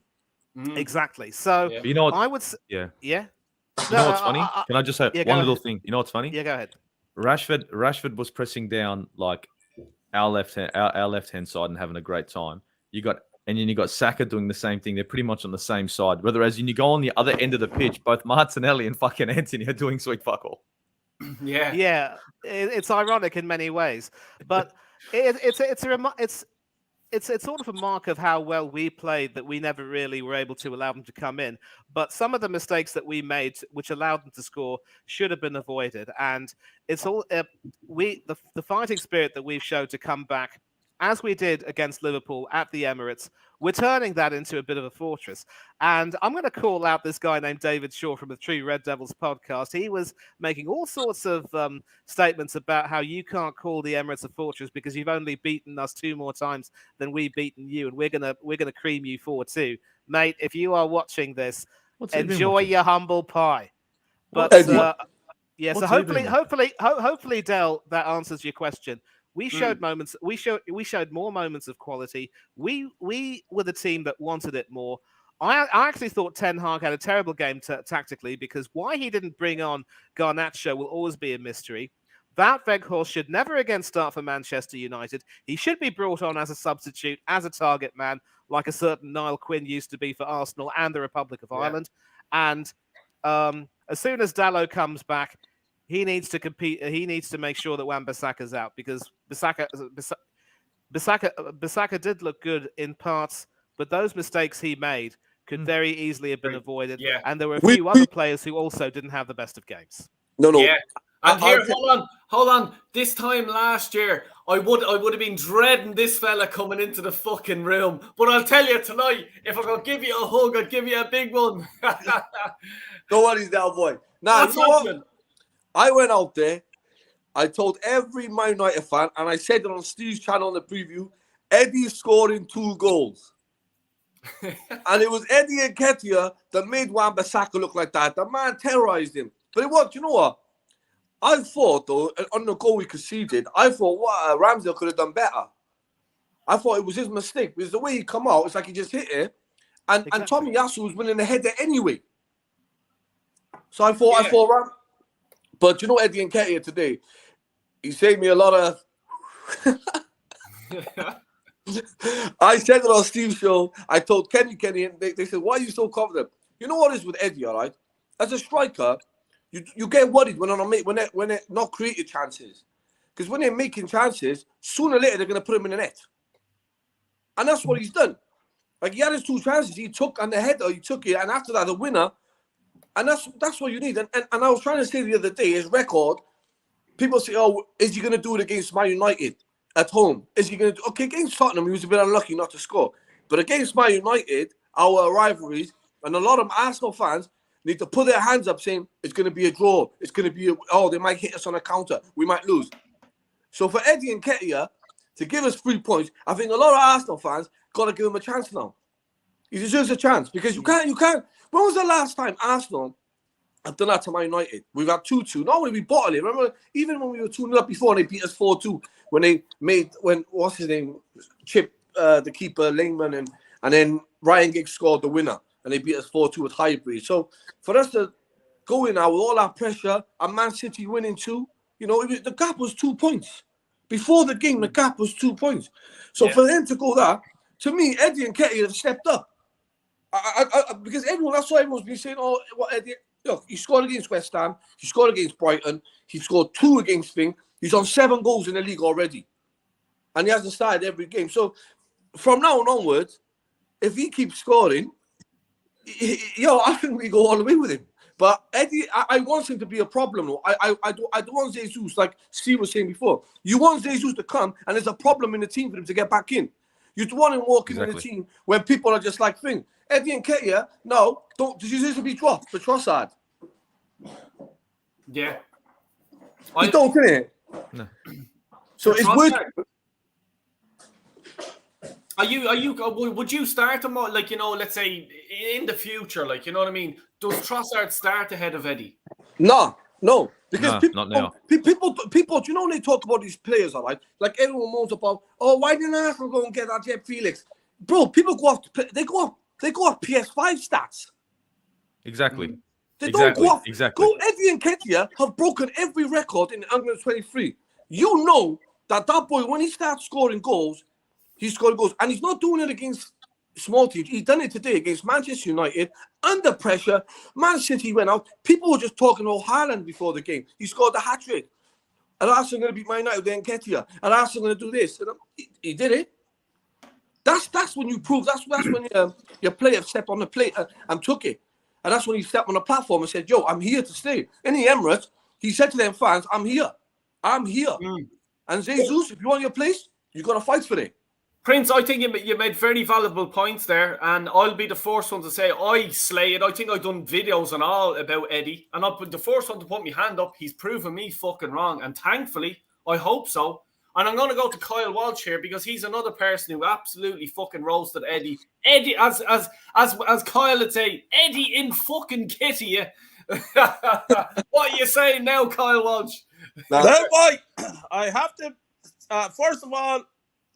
Exactly. So you know what? I would. Yeah. Yeah. You know what's funny? Can I just say one little thing? You know what's funny? Yeah, go ahead. Rashford was pressing down like our left hand side and having a great time. And then you got Saka doing the same thing. They're pretty much on the same side. Whereas when you go on the other end of the pitch, both Martinelli and fucking Anthony are doing sweet fuck all. Yeah. Yeah. It's ironic in many ways, but it's sort of a mark of how well we played that we never really were able to allow them to come in. But some of the mistakes that we made, which allowed them to score, should have been avoided. And it's all the fighting spirit that we've showed to come back, as we did against Liverpool at the Emirates, we're turning that into a bit of a fortress. And I'm going to call out this guy named David Shaw from the True Red Devils podcast. He was making all sorts of statements about how you can't call the Emirates a fortress because you've only beaten us 2 more times than we've beaten you, and we're gonna cream you 4-2. Mate, if you are watching this, enjoy your humble pie. But yeah, so hopefully, Del, that answers your question. We showed moments. We showed more moments of quality. We were the team that wanted it more. I actually thought Ten Hag had a terrible game tactically, because why he didn't bring on Garnacho will always be a mystery. Wout Weghorst should never again start for Manchester United. He should be brought on as a substitute, as a target man, like a certain Niall Quinn used to be for Arsenal and the Republic of Ireland. And as soon as Dalot comes back, he needs to compete. He needs to make sure that Wan-Bissaka's out, because Bissaka did look good in parts, but those mistakes he made could very easily have been avoided. Yeah. And there were a few other players who also didn't have the best of games. No. Yeah. And here, hold on. This time last year, I would have been dreading this fella coming into the fucking room. But I'll tell you tonight, if I'm gonna give you a hug, I'll give you a big one. No worries, now, boy. Now, you know what? I went out there. I told every Man United fan, and I said it on Steve's channel in the preview, Eddie's scoring 2 goals. And it was Eddie Nketiah that made Wan-Bissaka look like that. The man terrorized him. But it was, you know what? I thought, though, on the goal we conceded, I thought Ramsdale could have done better. I thought it was his mistake, because the way he come out, it's like he just hit it. And Tommy Yasu was winning the header anyway. So I thought, but you know Eddie Nketiah today, he saved me a lot of... I said it on Steve's show. I told Kenny, and they said, why are you so confident? You know what is with Eddie, all right? As a striker, you get worried when they're not creating chances. Because when they're making chances, sooner or later they're going to put him in the net. And that's what he's done. Like, he had his 2 chances. He took on the header, he took it. And after that, the winner, And that's what you need. And I was trying to say the other day, his record, people say, oh, is he going to do it against Man United at home? Is he going to do okay, against Tottenham, he was a bit unlucky not to score. But against Man United, our rivalries, and a lot of Arsenal fans need to put their hands up saying, it's going to be a draw. It's going to be, they might hit us on a counter. We might lose. So for Eddie Nketiah to give us 3 points, I think a lot of Arsenal fans got to give him a chance now. He deserves a chance because you can't. When was the last time Arsenal have done that to Man United? We've had 2-2. Normally we bottle it. Remember, even when we were 2-0 up before, they beat us 4-2 when what's his name, Chip, the keeper, Lingman, and then Ryan Giggs scored the winner, and they beat us 4-2 with Highbury. So for us to go in now with all that pressure and Man City winning 2, the gap was 2 points. Before the game, the gap was 2 points. So for them to go that, to me, Eddie Nketiah have stepped up. Because that's why everyone's been saying, oh, what Eddie, look, he scored against West Ham, he scored against Brighton, he scored 2 against Thing, he's on 7 goals in the league already. And he hasn't started every game. So from now on onwards, if he keeps scoring, I think we go all the way with him. But Eddie, I want him to be a problem. I don't want Jesus, like Steve was saying before. You want Jesus to come, and there's a problem in the team for him to get back in. You don't want him walking in the team when people are just like Thing. Eddie Nketiah, no, don't. Does he deserve to be dropped for Trossard? Yeah. You don't, can it? No. So it's worth. Would you start him, like, let's say in the future, like, you know what I mean? Does Trossard start ahead of Eddie? No. Because not now. People, do you know when they talk about these players, all right? Like everyone moans about, why didn't Arsenal go and get that Jeb Felix? Bro, people go off, they go off PS5 stats. Exactly. They don't go off. Exactly. Eddie Nketiah have broken every record in England 23. You know that boy, when he starts scoring goals, he's scoring goals. And he's not doing it against small teams. He's done it today against Manchester United. Under pressure, Man City went out. People were just talking about Haaland before the game. He scored the hat-trick. And Arsenal going to beat Man United with Nketiah. And Arsenal going to do this. And he did it. That's when you prove. That's when your player stepped on the plate and took it. And that's when he stepped on the platform and said, yo, I'm here to stay. In the Emirates, he said to them fans, I'm here. I'm here. And Jesus, if you want your place, you got to fight for it. Prince, I think you made very valuable points there, and I'll be the first one to say I slay it. I think I've done videos and all about Eddie, and I'll be the first one to put my hand up. He's proven me fucking wrong, and thankfully, I hope so. And I'm going to go to Kyle Walsh here because he's another person who absolutely fucking roasted Eddie. Eddie, as Kyle would say, Eddie in fucking kitty. What are you saying now, Kyle Walsh? Well, boy, I have to. First of all,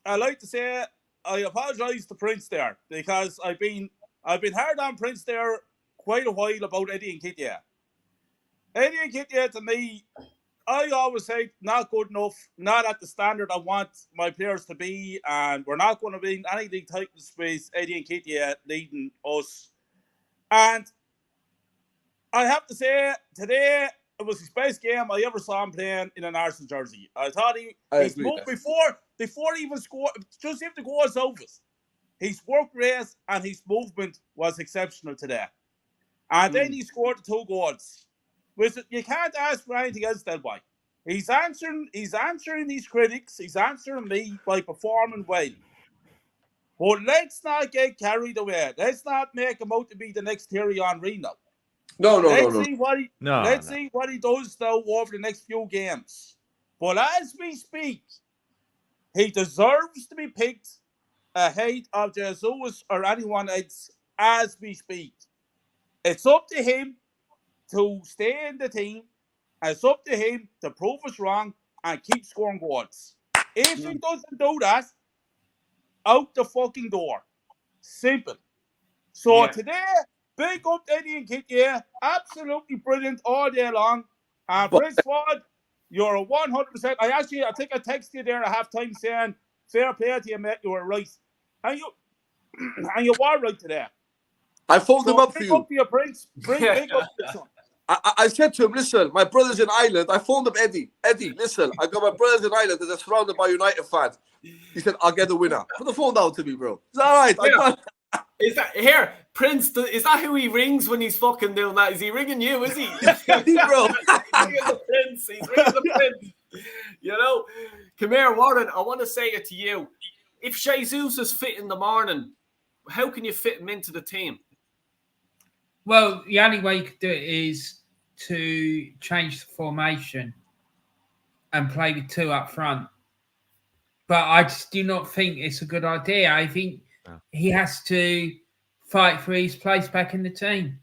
I'd like to say I apologise to Prince there because I've been hard on Prince there quite a while about Eddie Nketiah. Eddie Nketiah, to me, I always say not good enough, not at the standard I want my players to be, and we're not going to win any league titles with Eddie Nketiah leading us. And I have to say, today it was his best game I ever saw him playing in an Arsenal jersey. I thought he's moved before he even scored, just if the goal is over. His work rate and his movement was exceptional today. And then he scored the 2 goals. Which you can't ask for anything else, that boy. He's answering these critics, he's answering me by performing well. But let's not get carried away. Let's not make him out to be the next Thierry Henry now. Let's see what he does though over the next few games. But as we speak, he deserves to be picked ahead of Jesus or anyone else as we speak. It's up to him to stay in the team. It's up to him to prove us wrong and keep scoring goals. If he doesn't do that, out the fucking door. Simple. So today, big up Eddie Nketiah. Absolutely brilliant all day long. And Prince Ford, you're a 100%. I think I texted you there at halftime saying, fair play to you, mate. You were right. And you were right today. I phoned him up for you. Big up to your Prince. Big up to your son. I said to him, listen, my brother's in Ireland. I phoned up Eddie. Eddie, listen, I got my brothers in Ireland that are surrounded by United fans. He said, I'll get the winner. Put the phone down to me, bro. It's all right. Is that here, Prince? Is that who he rings when he's fucking doing that? Is he ringing you? Is he? Bro. He's ringing the Prince. He's ringing the Prince. You know, come here, Warren. I want to say it to you. If Jesus is fit in the morning, how can you fit him into the team? Well, the only way you could do it is to change the formation and play with 2 up front. But I just do not think it's a good idea. I think he has to fight for his place back in the team.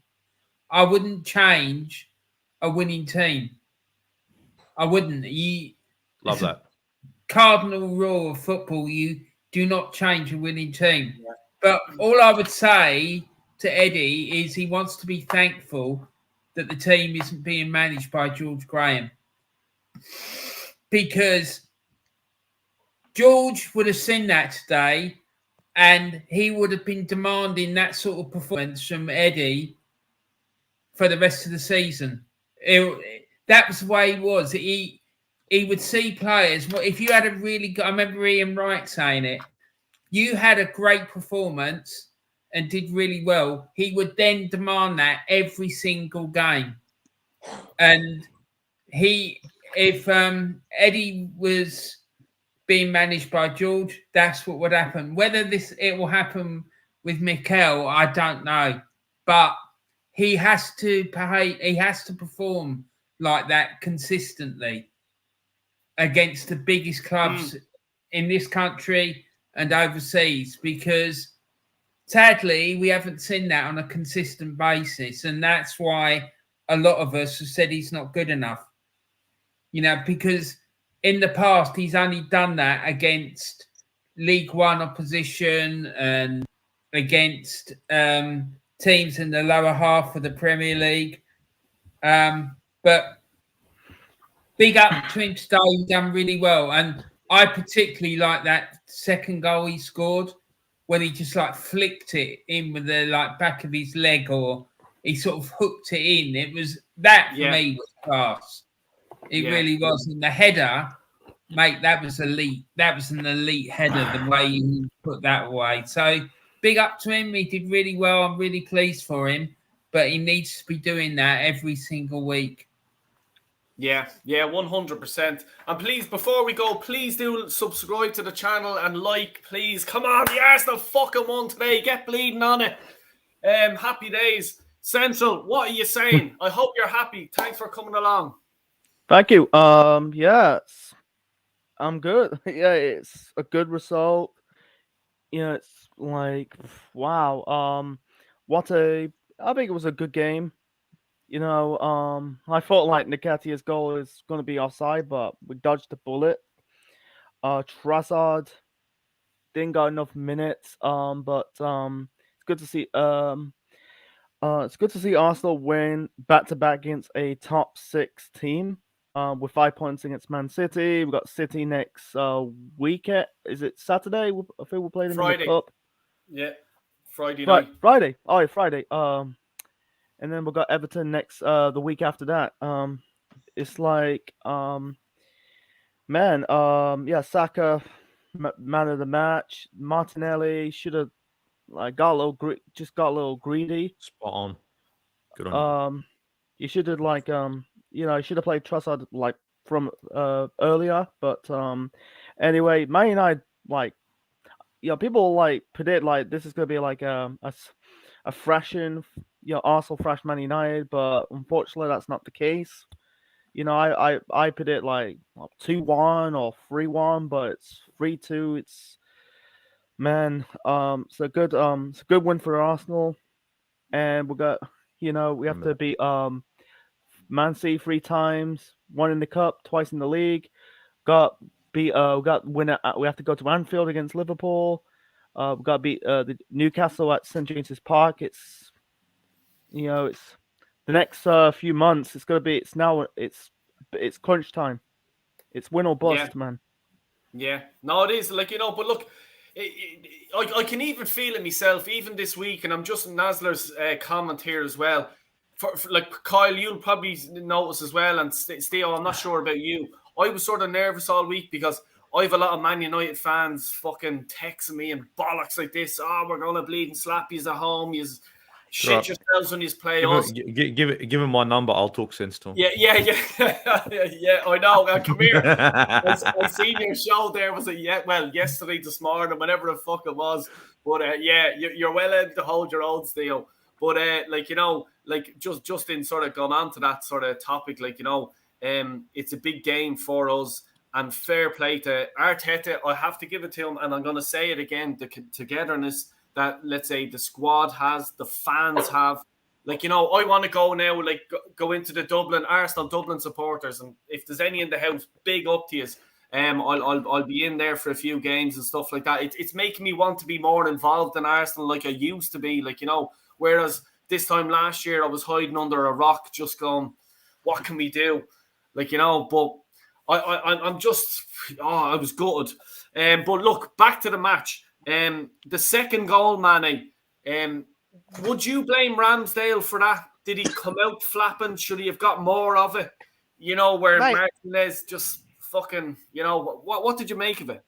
I wouldn't change a winning team. I wouldn't. Love that. Cardinal rule of football, you do not change a winning team. Yeah. But all I would say to Eddie is he wants to be thankful that the team isn't being managed by George Graham. Because George would have seen that today and he would have been demanding that sort of performance from Eddie for the rest of the season. That was the way he was. He would see players. If you had a really good, I remember Ian Wright saying it, you had a great performance and did really well, he would then demand that every single game. And if Eddie was being managed by George, that's what would happen. Whether it will happen with Mikel, I don't know. But he has to perform like that consistently against the biggest clubs in this country and overseas, because sadly we haven't seen that on a consistent basis, and that's why a lot of us have said he's not good enough. You know, because in the past he's only done that against League One opposition and against teams in the lower half of the Premier League. But big up to him today. He's done really well. And I particularly like that second goal he scored when he just like flicked it in with the like back of his leg, or he sort of hooked it in. It was that for me was class. It really was. And the header, mate, that was elite. That was an elite header, the way he put that away. So big up to him. He did really well. I'm really pleased for him. But he needs to be doing that every single week. Yeah, 100%. And please, before we go, please do subscribe to the channel and like, please. Come on, the Arsenal fucking won today. Get bleeding on it. Happy days. Central, what are you saying? I hope you're happy. Thanks for coming along. Thank you. Yes, I'm good. Yeah, it's a good result. You know, it's like, wow. I think it was a good game. You know, I thought like Nketiah's goal is going to be offside, but we dodged the bullet. Trossard didn't got enough minutes. But it's good to see. It's good to see Arsenal win back-to-back against a top 6 team. With 5 points against Man City. We've got City next weekend. Is it Saturday? I think we'll play them Friday. in the cup. Yeah, Friday night. Friday. Oh, yeah, Friday. And then we've got Everton next the week after that. It's like Saka man of the match. Martinelli should have like got a little greedy. Spot on. Good on you should have like he should have played Trossard like from earlier. But anyway, Man United, like, people like predict like this is gonna be like a thrashing, Arsenal thrash Man United, but unfortunately that's not the case. I predict like 2-1 or 3-1, but it's 3-2. It's it's a good win for Arsenal, and we have to beat Man City 3 times, 1 in the cup, twice in the league. We have to go to Anfield against Liverpool. We got to beat the Newcastle at St James's Park. It's the next few months. It's crunch time. It's win or bust, man. Yeah, no, it is but look, I can even feel it myself, even this week, and I'm just Nasler's comment here as well. For like Kyle, you'll probably notice as well, and Steve, I'm not sure about you. I was sort of nervous all week because I have a lot of Man United fans fucking texting me and bollocks like this. Oh, we're gonna bleed and slap yous at home. Yous shit yourselves when yous play us. Give him my number. I'll talk sense to him. Yeah. Yeah, I know. Come here. I seen your show there. Was it yesterday, this morning, whenever the fuck it was. But you're well able to hold your own still. But just in sort of gone on to that sort of topic, it's a big game for us. And fair play to Arteta. I have to give it to him, and I'm going to say it again: the togetherness that, let's say, the squad has, the fans have. I want to go now, go into the Arsenal Dublin supporters, and if there's any in the house, big up to you. I'll be in there for a few games and stuff like that. It's making me want to be more involved in Arsenal like I used to be. Whereas this time last year I was hiding under a rock, just going, what can we do? But I'm just, I was gutted. But look, back to the match. The second goal, Manny. Would you blame Ramsdale for that? Did he come out flapping? Should he have got more of it? Where Martinez just fucking, what did you make of it?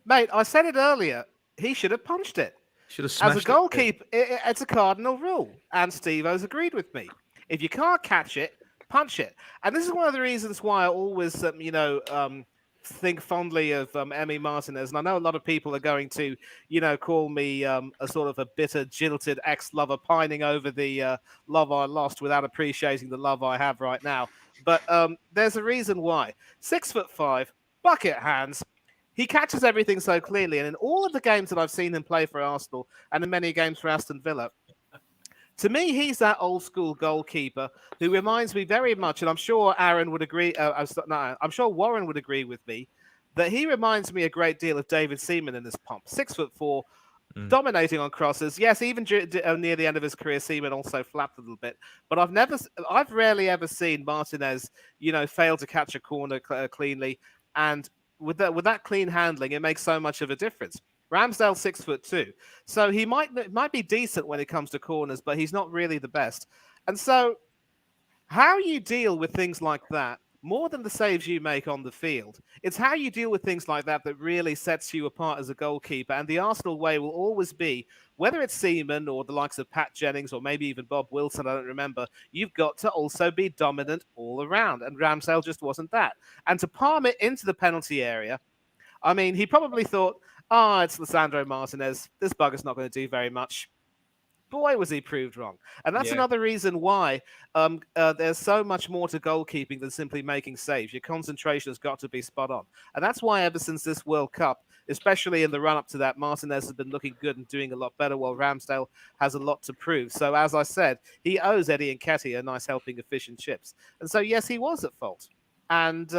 Mate, I said it earlier. He should have punched it. Should have smashed it. As a goalkeeper, it's a cardinal rule. And Steve-O's agreed with me. If you can't catch it, punch it. And this is one of the reasons why I always, think fondly of Emi Martinez. And I know a lot of people are going to, call me a sort of a bitter, jilted ex-lover pining over the love I lost without appreciating the love I have right now. But there's a reason why. 6'5", bucket hands. He catches everything so clearly. And in all of the games that I've seen him play for Arsenal and in many games for Aston Villa, to me, he's that old school goalkeeper who reminds me very much, and I'm sure Aaron would agree. I'm sure Warren would agree with me that he reminds me a great deal of David Seaman in this pomp. 6'4", dominating on crosses. Yes, even near the end of his career, Seaman also flapped a little bit. But I've rarely ever seen Martinez, fail to catch a corner cleanly. And with that clean handling, it makes so much of a difference. Ramsdale 6'2", so he might be decent when it comes to corners, but he's not really the best. And so, how you deal with things like that, more than the saves you make on the field, it's how you deal with things like that that really sets you apart as a goalkeeper. And the Arsenal way will always be, whether it's Seaman or the likes of Pat Jennings or maybe even Bob Wilson, I don't remember, you've got to also be dominant all around. And Ramsdale just wasn't that. And to palm it into the penalty area, I mean, he probably thought, it's Lisandro Martinez. This bugger's not going to do very much. Boy, was he proved wrong. And that's another reason why there's so much more to goalkeeping than simply making saves. Your concentration has got to be spot on. And that's why ever since this World Cup, especially in the run-up to that, Martinez has been looking good and doing a lot better, while Ramsdale has a lot to prove. So, as I said, he owes Eddie Nketiah a nice helping of fish and chips. And so, yes, he was at fault. And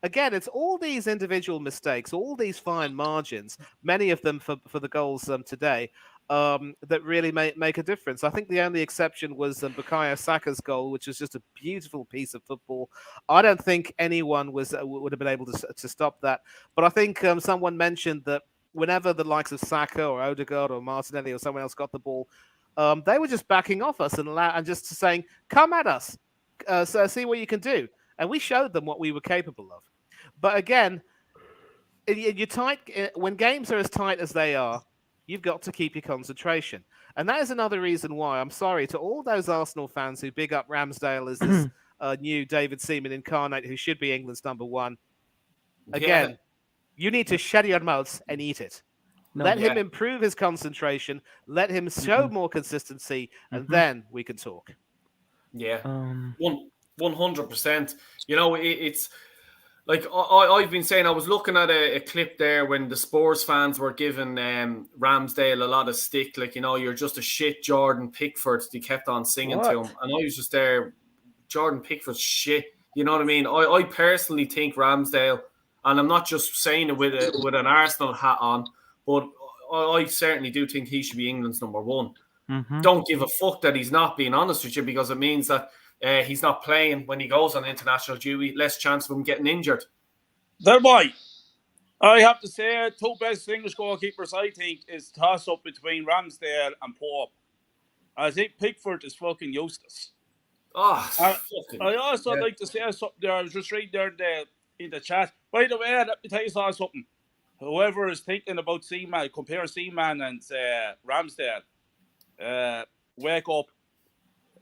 again, it's all these individual mistakes, all these fine margins, many of them for the goals today, that really make a difference. I think the only exception was Bukayo Saka's goal, which was just a beautiful piece of football. I don't think anyone would have been able to stop that. But I think someone mentioned that whenever the likes of Saka or Odegaard or Martinelli or someone else got the ball, they were just backing off us and just saying, come at us, so see what you can do. And we showed them what we were capable of. But again, you're tight when games are as tight as they are. You've got to keep your concentration, and that is another reason why I'm sorry to all those Arsenal fans who big up Ramsdale as this new David Seaman incarnate who should be England's number one. Again, you need to shut your mouths and eat it. Let him improve his concentration. Let him show more consistency, and then we can talk. Yeah, 100%. It's. Like I've been saying, I was looking at a clip there when the Spurs fans were giving Ramsdale a lot of stick. You're just a shit Jordan Pickford. They kept on singing to him. And I was just there, Jordan Pickford's shit. You know what I mean? I personally think Ramsdale, and I'm not just saying it with an Arsenal hat on, but I certainly do think he should be England's number one. Mm-hmm. Don't give a fuck that he's not, being honest with you, because it means that he's not playing when he goes on international duty. Less chance of him getting injured. Thereby, I have to say, two best English goalkeepers, I think, is toss-up between Ramsdale and Pope. I think Pickford is fucking useless. I also like to say something there. I was just reading there in the chat. By the way, let me tell you something. Whoever is thinking about Seaman, compare Seaman and Ramsdale, wake up.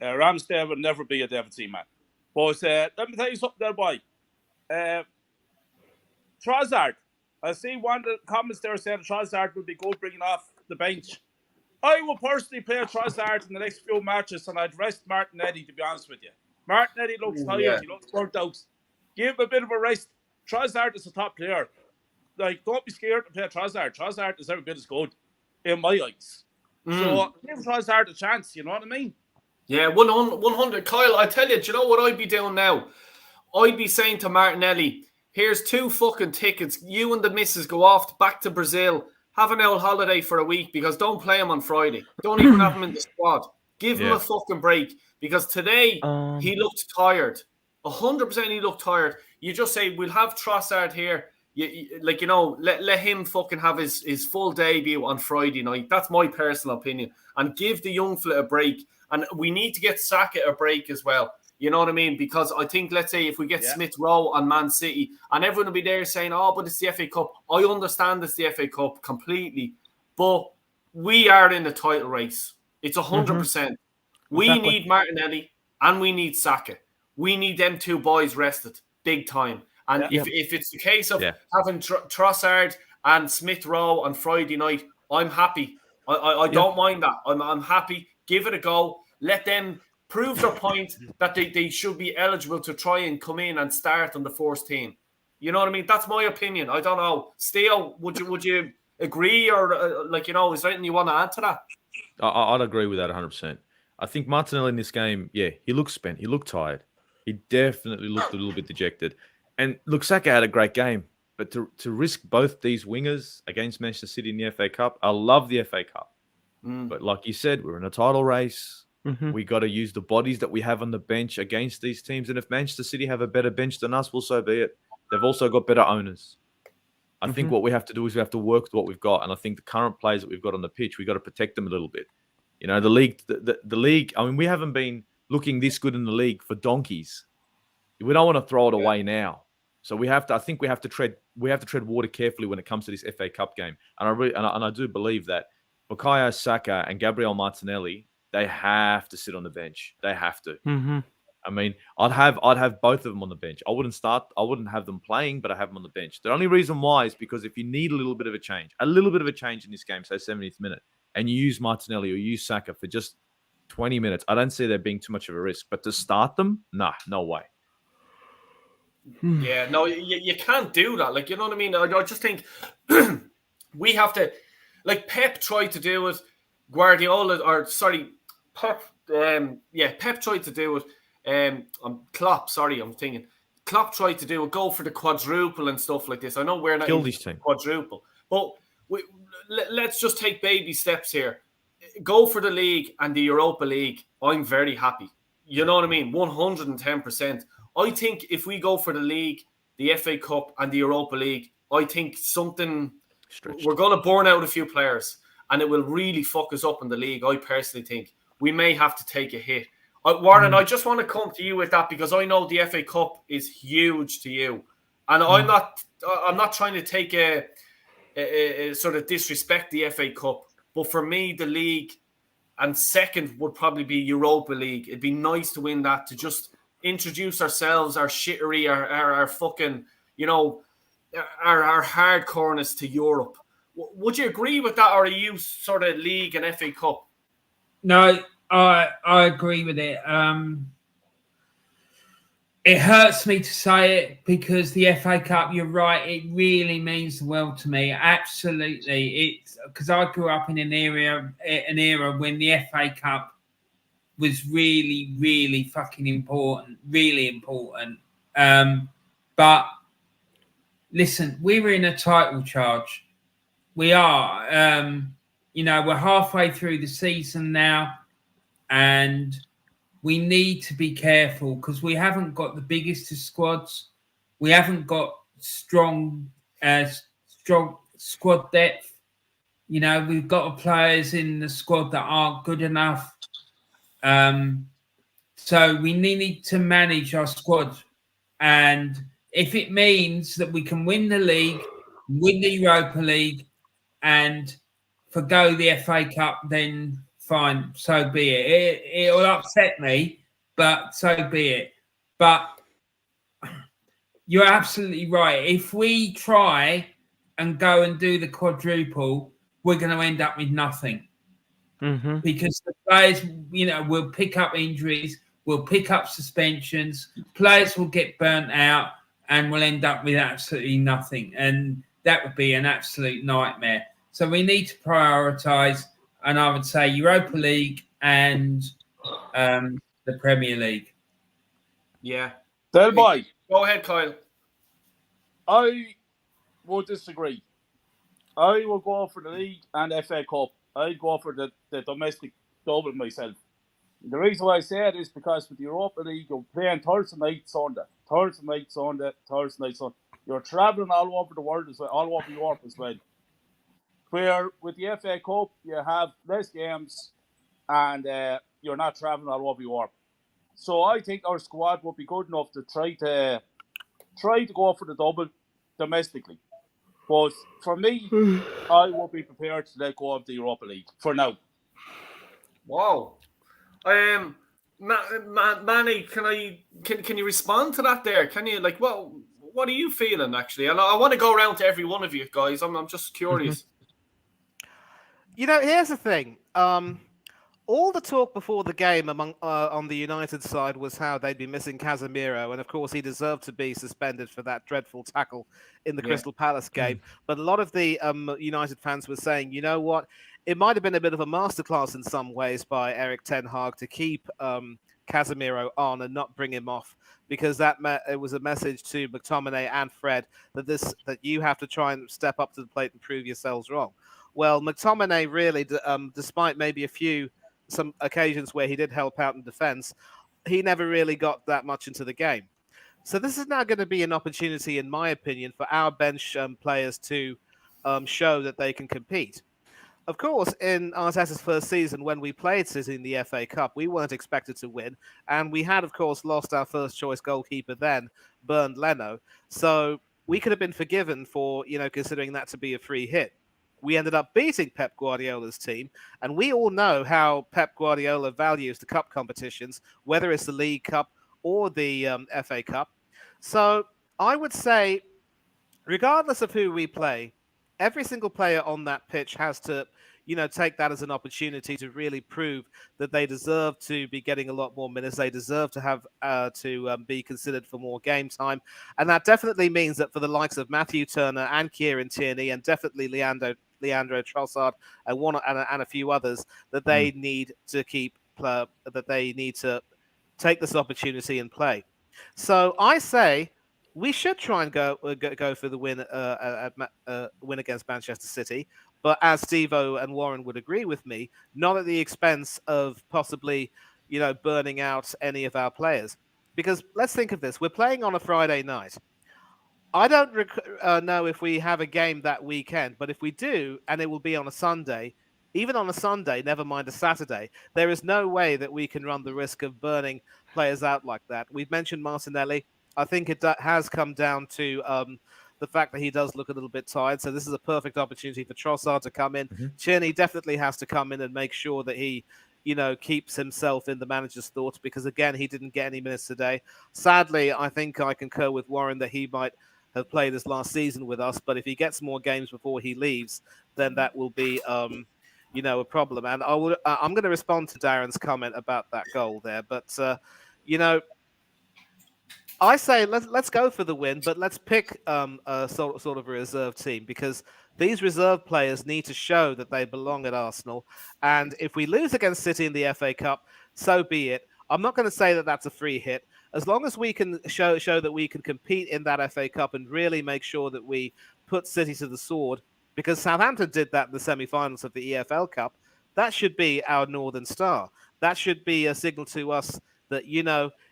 Ramsdale will never be a David Seaman. But let me tell you something there, boy. Trossard. I see one of the comments there saying Trossard would be good bringing off the bench. I will personally play Trossard in the next few matches, and I'd rest Martinelli, to be honest with you. Martinelli looks tired. He looks burnt out. Give him a bit of a rest. Trossard is a top player. Like, don't be scared to play Trossard. Trossard is every bit as good, in my eyes. So, give Trossard a chance, you know what I mean? Yeah, 100. Kyle, I tell you, do you know what I'd be doing now? I'd be saying to Martinelli, here's 2 fucking tickets. You and the missus go off back to Brazil. Have an old holiday for a week, because don't play him on Friday. Don't even have him in the squad. Give him a fucking break, because today he looked tired. 100% he looked tired. You just say, we'll have Trossard here. Let him fucking have his full debut on Friday night. That's my personal opinion. And give the young fella a break. And we need to get Saka a break as well. You know what I mean? Because I think, let's say, if we get Smith Rowe on Man City, and everyone will be there saying, oh, but it's the FA Cup. I understand it's the FA Cup completely. But we are in the title race. It's 100%. We need Martinelli and we need Saka. We need them 2 boys rested big time. And if it's the case of having Trossard and Smith Rowe on Friday night, I'm happy. I don't mind that. I'm happy. Give it a go. Let them prove their point that they should be eligible to try and come in and start on the first team. You know what I mean? That's my opinion. I don't know. Steel, would you agree, or is there anything you want to add to that? I'd agree with that 100%. I think Martinelli in this game, he looked spent. He looked tired. He definitely looked a little bit dejected. And look, Saka had a great game, but to risk both these wingers against Manchester City in the FA Cup, I love the FA Cup. But like you said, we're in a title race. We got to use the bodies that we have on the bench against these teams. And if Manchester City have a better bench than us, well, so be it. They've also got better owners. I think what we have to do is we have to work with what we've got. And I think the current players that we've got on the pitch, we've got to protect them a little bit. You know, the league, the league, I mean, we haven't been looking this good in the league for donkeys. We don't want to throw it away now. So I think we have to tread water carefully when it comes to this FA Cup game. And I do believe that Bukayo Saka and Gabriel Martinelli, they have to sit on the bench. They have to. I mean, I'd have both of them on the bench. I wouldn't have them playing, but I have them on the bench. The only reason why is because if you need a little bit of a change in this game, say 70th minute, and you use Martinelli or you use Saka for just 20 minutes, I don't see there being too much of a risk. But to start them, nah, no way. Yeah, no, you can't do that. Like, you know what I mean? I just think we have to, like Pep tried to do it, Pep tried to do it. Klopp tried to do it, go for the quadruple and stuff like this. I know we're not in quadruple, but let's just take baby steps here. Go for the league and the Europa League. I'm very happy. You know what I mean? 110%. I think if we go for the league, the FA Cup and the Europa League, I think we're going to burn out a few players and it will really fuck us up in the league. I personally think we may have to take a hit. Warren, I just want to come to you with that because I know the FA Cup is huge to you. And I'm not trying to take a sort of disrespect the FA Cup, but for me, the league and second would probably be Europa League. It'd be nice to win that, to just introduce ourselves, our shittery, our fucking, our hardcoreness to Europe. Would you agree with that, or are you sort of league and FA Cup? No, I agree with it. It hurts me to say it because the FA Cup, you're right, it really means the world to me. Absolutely. It's because I grew up in an era when the FA Cup was really, really fucking important, really important. But listen, we were in a title charge. We are. We're halfway through the season now, and we need to be careful because we haven't got the biggest of squads. We haven't got strong squad depth. We've got players in the squad that aren't good enough. So we need to manage our squad, and if it means that we can win the league, win the Europa League, and forgo the FA Cup, then fine, so be it. It'll upset me, but so be it. But you're absolutely right. If we try and go and do the quadruple, we're going to end up with nothing. Mm-hmm. Because the players, will pick up injuries, will pick up suspensions, players will get burnt out, and we'll end up with absolutely nothing. And that would be an absolute nightmare. So we need to prioritise, and I would say Europa League and the Premier League. Yeah. Del Boy, Go ahead, Kyle. I would disagree. I will go for the league and FA Cup. I go for the domestic double myself. The reason why I say it is because with the Europa League, you're playing Thursday night, Sunday. You're travelling all over the world as well, all over Europe as well. Where with the FA Cup, you have less games and you're not travelling all over Europe. So I think our squad would be good enough to try to go for the double domestically. But for me, I will be prepared to let go of the Europa League for now. Wow. Manny, can you respond to that there? Can you, what are you feeling actually? And I want to go around to every one of you guys. I'm just curious. Here's the thing. All the talk before the game on the United side was how they'd be missing Casemiro, and of course he deserved to be suspended for that dreadful tackle in the Crystal Palace game. But a lot of the United fans were saying, you know what, it might have been a bit of a masterclass in some ways by Erik ten Hag to keep Casemiro on and not bring him off, because it was a message to McTominay and Fred that you have to try and step up to the plate and prove yourselves wrong. Well, McTominay really, despite maybe some occasions where he did help out in defense, he never really got that much into the game. So this is now going to be an opportunity, in my opinion, for our bench players to show that they can compete. Of course, in Arteta's first season, when we played City in the FA Cup, we weren't expected to win. And we had, of course, lost our first choice goalkeeper then, Bernd Leno. So we could have been forgiven for, considering that to be a free hit. We ended up beating Pep Guardiola's team, and we all know how Pep Guardiola values the cup competitions, whether it's the League Cup or the FA Cup. So I would say, regardless of who we play, every single player on that pitch has to, take that as an opportunity to really prove that they deserve to be getting a lot more minutes. They deserve to have be considered for more game time. And that definitely means that for the likes of Matthew Turner and Kieran Tierney and definitely Leandro Trossard and a few others, that they need to take this opportunity and play. So I say we should try and go for the win win against Manchester City, but as Steve-O and Warren would agree with me, not at the expense of possibly burning out any of our players. Because let's think of this: we're playing on a Friday night. I don't know if we have a game that weekend, but if we do, and it will be on a Sunday, even on a Sunday, never mind a Saturday, there is no way that we can run the risk of burning players out like that. We've mentioned Martinelli. I think it has come down to the fact that he does look a little bit tired. So this is a perfect opportunity for Trossard to come in. Mm-hmm. Tierney definitely has to come in and make sure that he keeps himself in the manager's thoughts, because, again, he didn't get any minutes today. Sadly, I think I concur with Warren that he might have played his last season with us, but if he gets more games before he leaves, then that will be a problem. And I'm going to respond to Darren's comment about that goal there, but I say let's go for the win, but let's pick a sort of a reserve team, because these reserve players need to show that they belong at Arsenal. And if we lose against City in the FA Cup, so be it. I'm not going to say that that's a free hit. As long as we can show that we can compete in that FA Cup and really make sure that we put City to the sword, because Southampton did that in the semi-finals of the EFL Cup, that should be our Northern Star. That should be a signal to us that,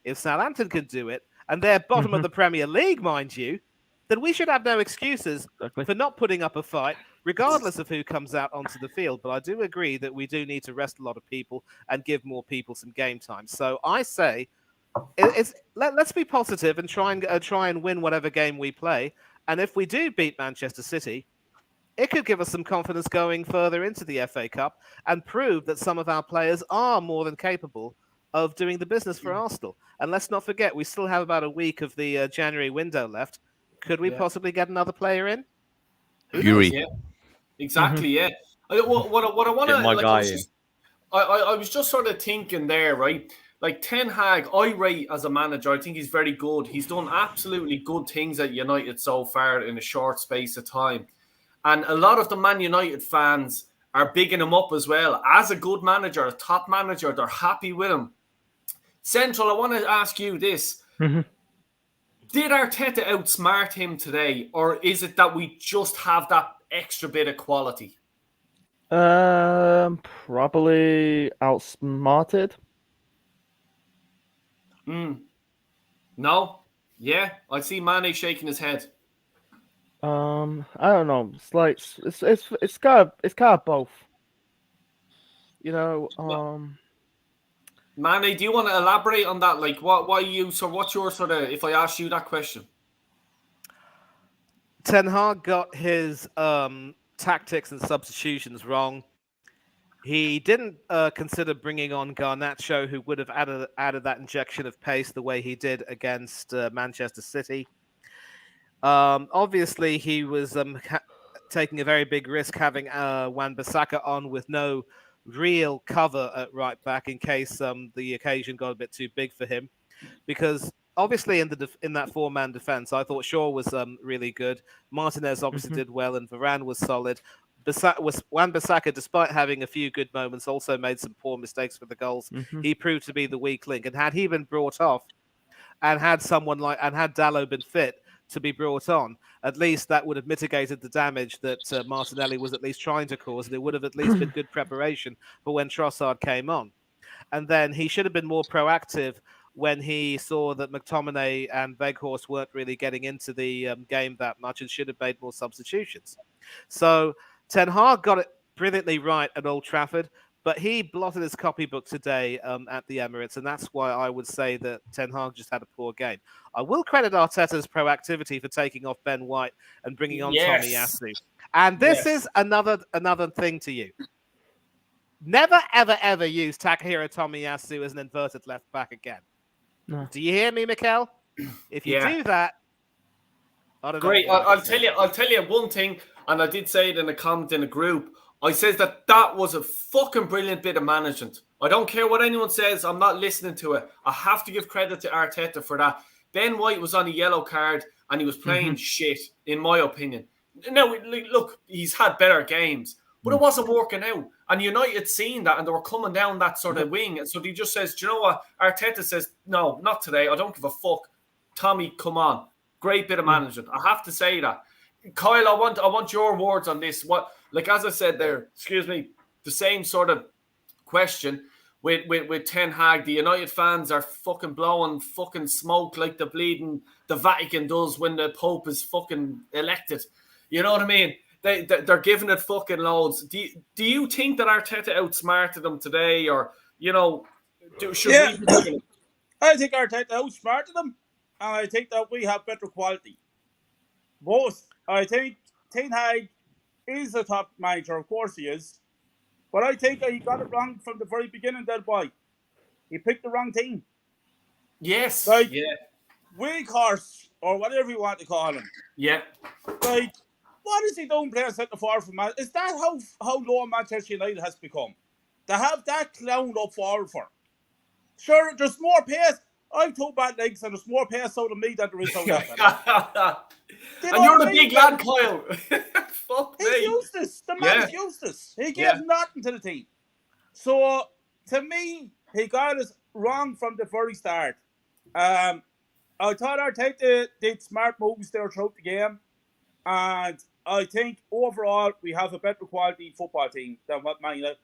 if Southampton can do it, and they're bottom of the Premier League, mind you, then we should have no excuses for not putting up a fight, regardless of who comes out onto the field. But I do agree that we do need to rest a lot of people and give more people some game time. So I say let's be positive and try and win whatever game we play. And if we do beat Manchester City, it could give us some confidence going further into the FA Cup and prove that some of our players are more than capable of doing the business for Arsenal. And let's not forget, we still have about a week of the January window left. Could we possibly get another player in? Yuri. Yeah, exactly. Yeah. What I want to, Get my like, guy in. I was just sort of thinking there, right? Like Ten Hag, I rate as a manager. I think he's very good. He's done absolutely good things at United so far in a short space of time. And a lot of the Man United fans are bigging him up as well. As a good manager, a top manager, they're happy with him. Central, I want to ask you this. Mm-hmm. Did Arteta outsmart him today, or is it that we just have that extra bit of quality? Probably outsmarted. No? Yeah? I see Mane shaking his head. I don't know. It's like it's kind of both. You know, Mane, do you want to elaborate on that? Like, what's your sort of, if I ask you that question? Ten Hag got his tactics and substitutions wrong. He didn't consider bringing on Garnacho, who would have added that injection of pace the way he did against Manchester City. Obviously, he was taking a very big risk having Wan-Bissaka on with no real cover at right back in case the occasion got a bit too big for him. Because obviously in that four-man defense, I thought Shaw was really good. Martinez obviously did well, and Varane was solid. Wan-Bissaka, despite having a few good moments, also made some poor mistakes with the goals. He proved to be the weak link, and had he been brought off, and had Dalot been fit to be brought on, at least that would have mitigated the damage that Martinelli was at least trying to cause, and it would have at least been good preparation for when Trossard came on. And then he should have been more proactive when he saw that McTominay and Weghorst weren't really getting into the game that much, and should have made more substitutions. So Ten Hag got it brilliantly right at Old Trafford, but he blotted his copybook today at the Emirates, and that's why I would say that Ten Hag just had a poor game. I will credit Arteta's proactivity for taking off Ben White and bringing on Tomiyasu. And this is another thing to you. Never, ever, ever use Takahiro Tomiyasu as an inverted left back again. No. Do you hear me, Mikel? If you do that, I don't know. Great. I'll tell you one thing, and I did say it in a comment in a group. I said that was a fucking brilliant bit of management. I don't care what anyone says. I'm not listening to it. I have to give credit to Arteta for that. Ben White was on a yellow card, and he was playing shit, in my opinion. Now, look, he's had better games, but it wasn't working out. And United seen that, and they were coming down that sort of wing. And so he just says, do you know what? Arteta says, no, not today. I don't give a fuck. Tommy, come on. Great bit of management. I have to say that. Kyle, I want your words on this. What, like, as I said there, the same sort of question with Ten Hag. The United fans are fucking blowing fucking smoke like the Vatican does when the Pope is fucking elected. You know what I mean? They're giving it fucking loads. Do you think that Arteta outsmarted them today, or should we? I think Arteta outsmarted them, and I think that we have better quality. Both. I think Ten Hag is a top manager, of course he is, but I think he got it wrong from the very beginning. That boy, he picked the wrong team. Yes. Weghorst, or whatever you want to call him. Yeah. Like, what is he doing playing centre forward for Man? Is that how low Manchester United has become? To have that clown up forward for? Sure, there's more pace. I have 2 bad legs, and there's more pace out of me than there is out of that. And you're the big lad, Kyle. Fuck me. He's useless. The man is useless. He gave nothing to the team. So, to me, he got us wrong from the very start. I thought Arteta did smart moves there throughout the game. And I think overall we have a better quality football team than what Man United.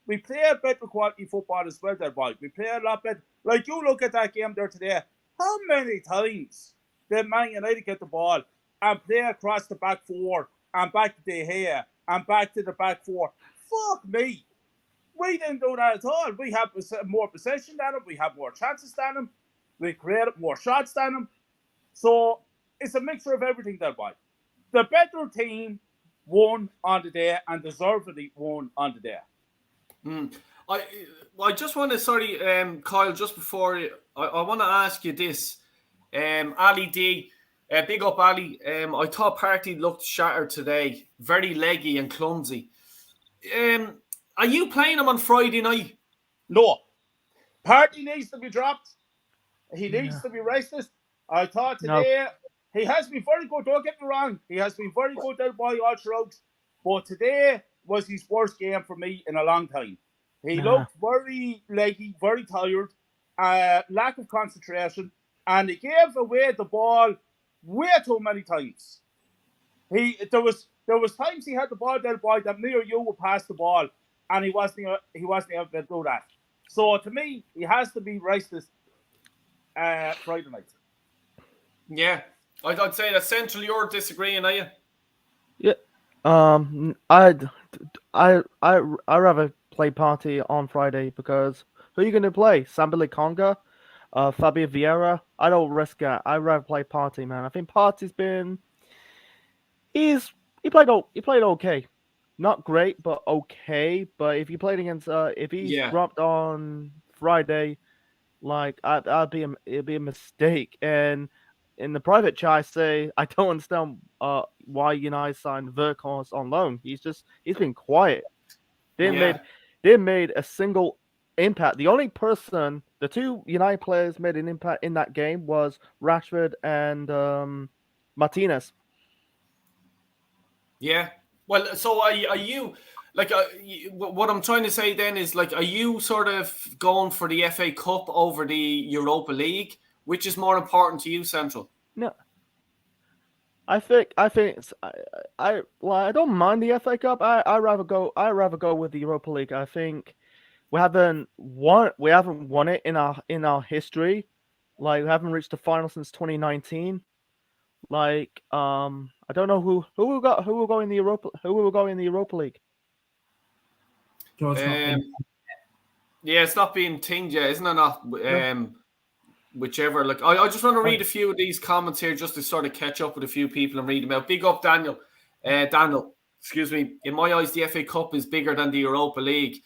We play better quality football as well, there, boy. We play a lot better. Like, you look at that game there today. How many times did Man United get the ball and play across the back four and back to De Gea and back to the back four? Fuck me. We didn't do that at all. We have more possession than them. We have more chances than them. we created more shots than them. So it's a mixture of everything there, boy. The better team won on the day and deservedly won on the day. I just want to, Kyle, just before I want to ask you this. Ali D, big up Ali. I thought Partey looked shattered today, very leggy and clumsy. Are you playing him on Friday night? No. Partey needs to be dropped. He needs to be rested. I thought today he has been very good. Don't get me wrong. He has been very good there by all throughout. But today was his worst game for me in a long time. He looked very leggy, very tired, lack of concentration, and he gave away the ball way too many times. There was times he had the ball there, boy, that me or you would pass the ball, and he wasn't able to do that. So to me, he has to be rested Friday night. Yeah, I'd say that Central, you're disagreeing, are you? Yeah. I'd rather play Partey on Friday because who are you going to play? Sambi Conga, Fabio Vieira. I don't risk that. I'd rather play Partey, man. I think Partey's been he played okay, not great, but okay. But if you played against if he's dropped on Friday, like it'd be a mistake. And in the private chat, I say I don't understand why United signed Weghorst on loan. He's been quiet. They made a single impact. The only person, the two United players made an impact in that game was Rashford and Martinez. Yeah. Well, so are you like what I'm trying to say then is like, are you sort of going for the FA Cup over the Europa League? Which is more important to you, Central? No, I think I don't mind the FA Cup. I rather go with the Europa League. I think we haven't won it in our history. Like we haven't reached the final since 2019. Like I don't know who will go in the Europa League. Yeah, it's not being tinged yet, isn't it? Not whichever. Like I just want to read a few of these comments here just to sort of catch up with a few people and read them out. Big up, Daniel. Daniel, excuse me. In my eyes, the FA Cup is bigger than the Europa League.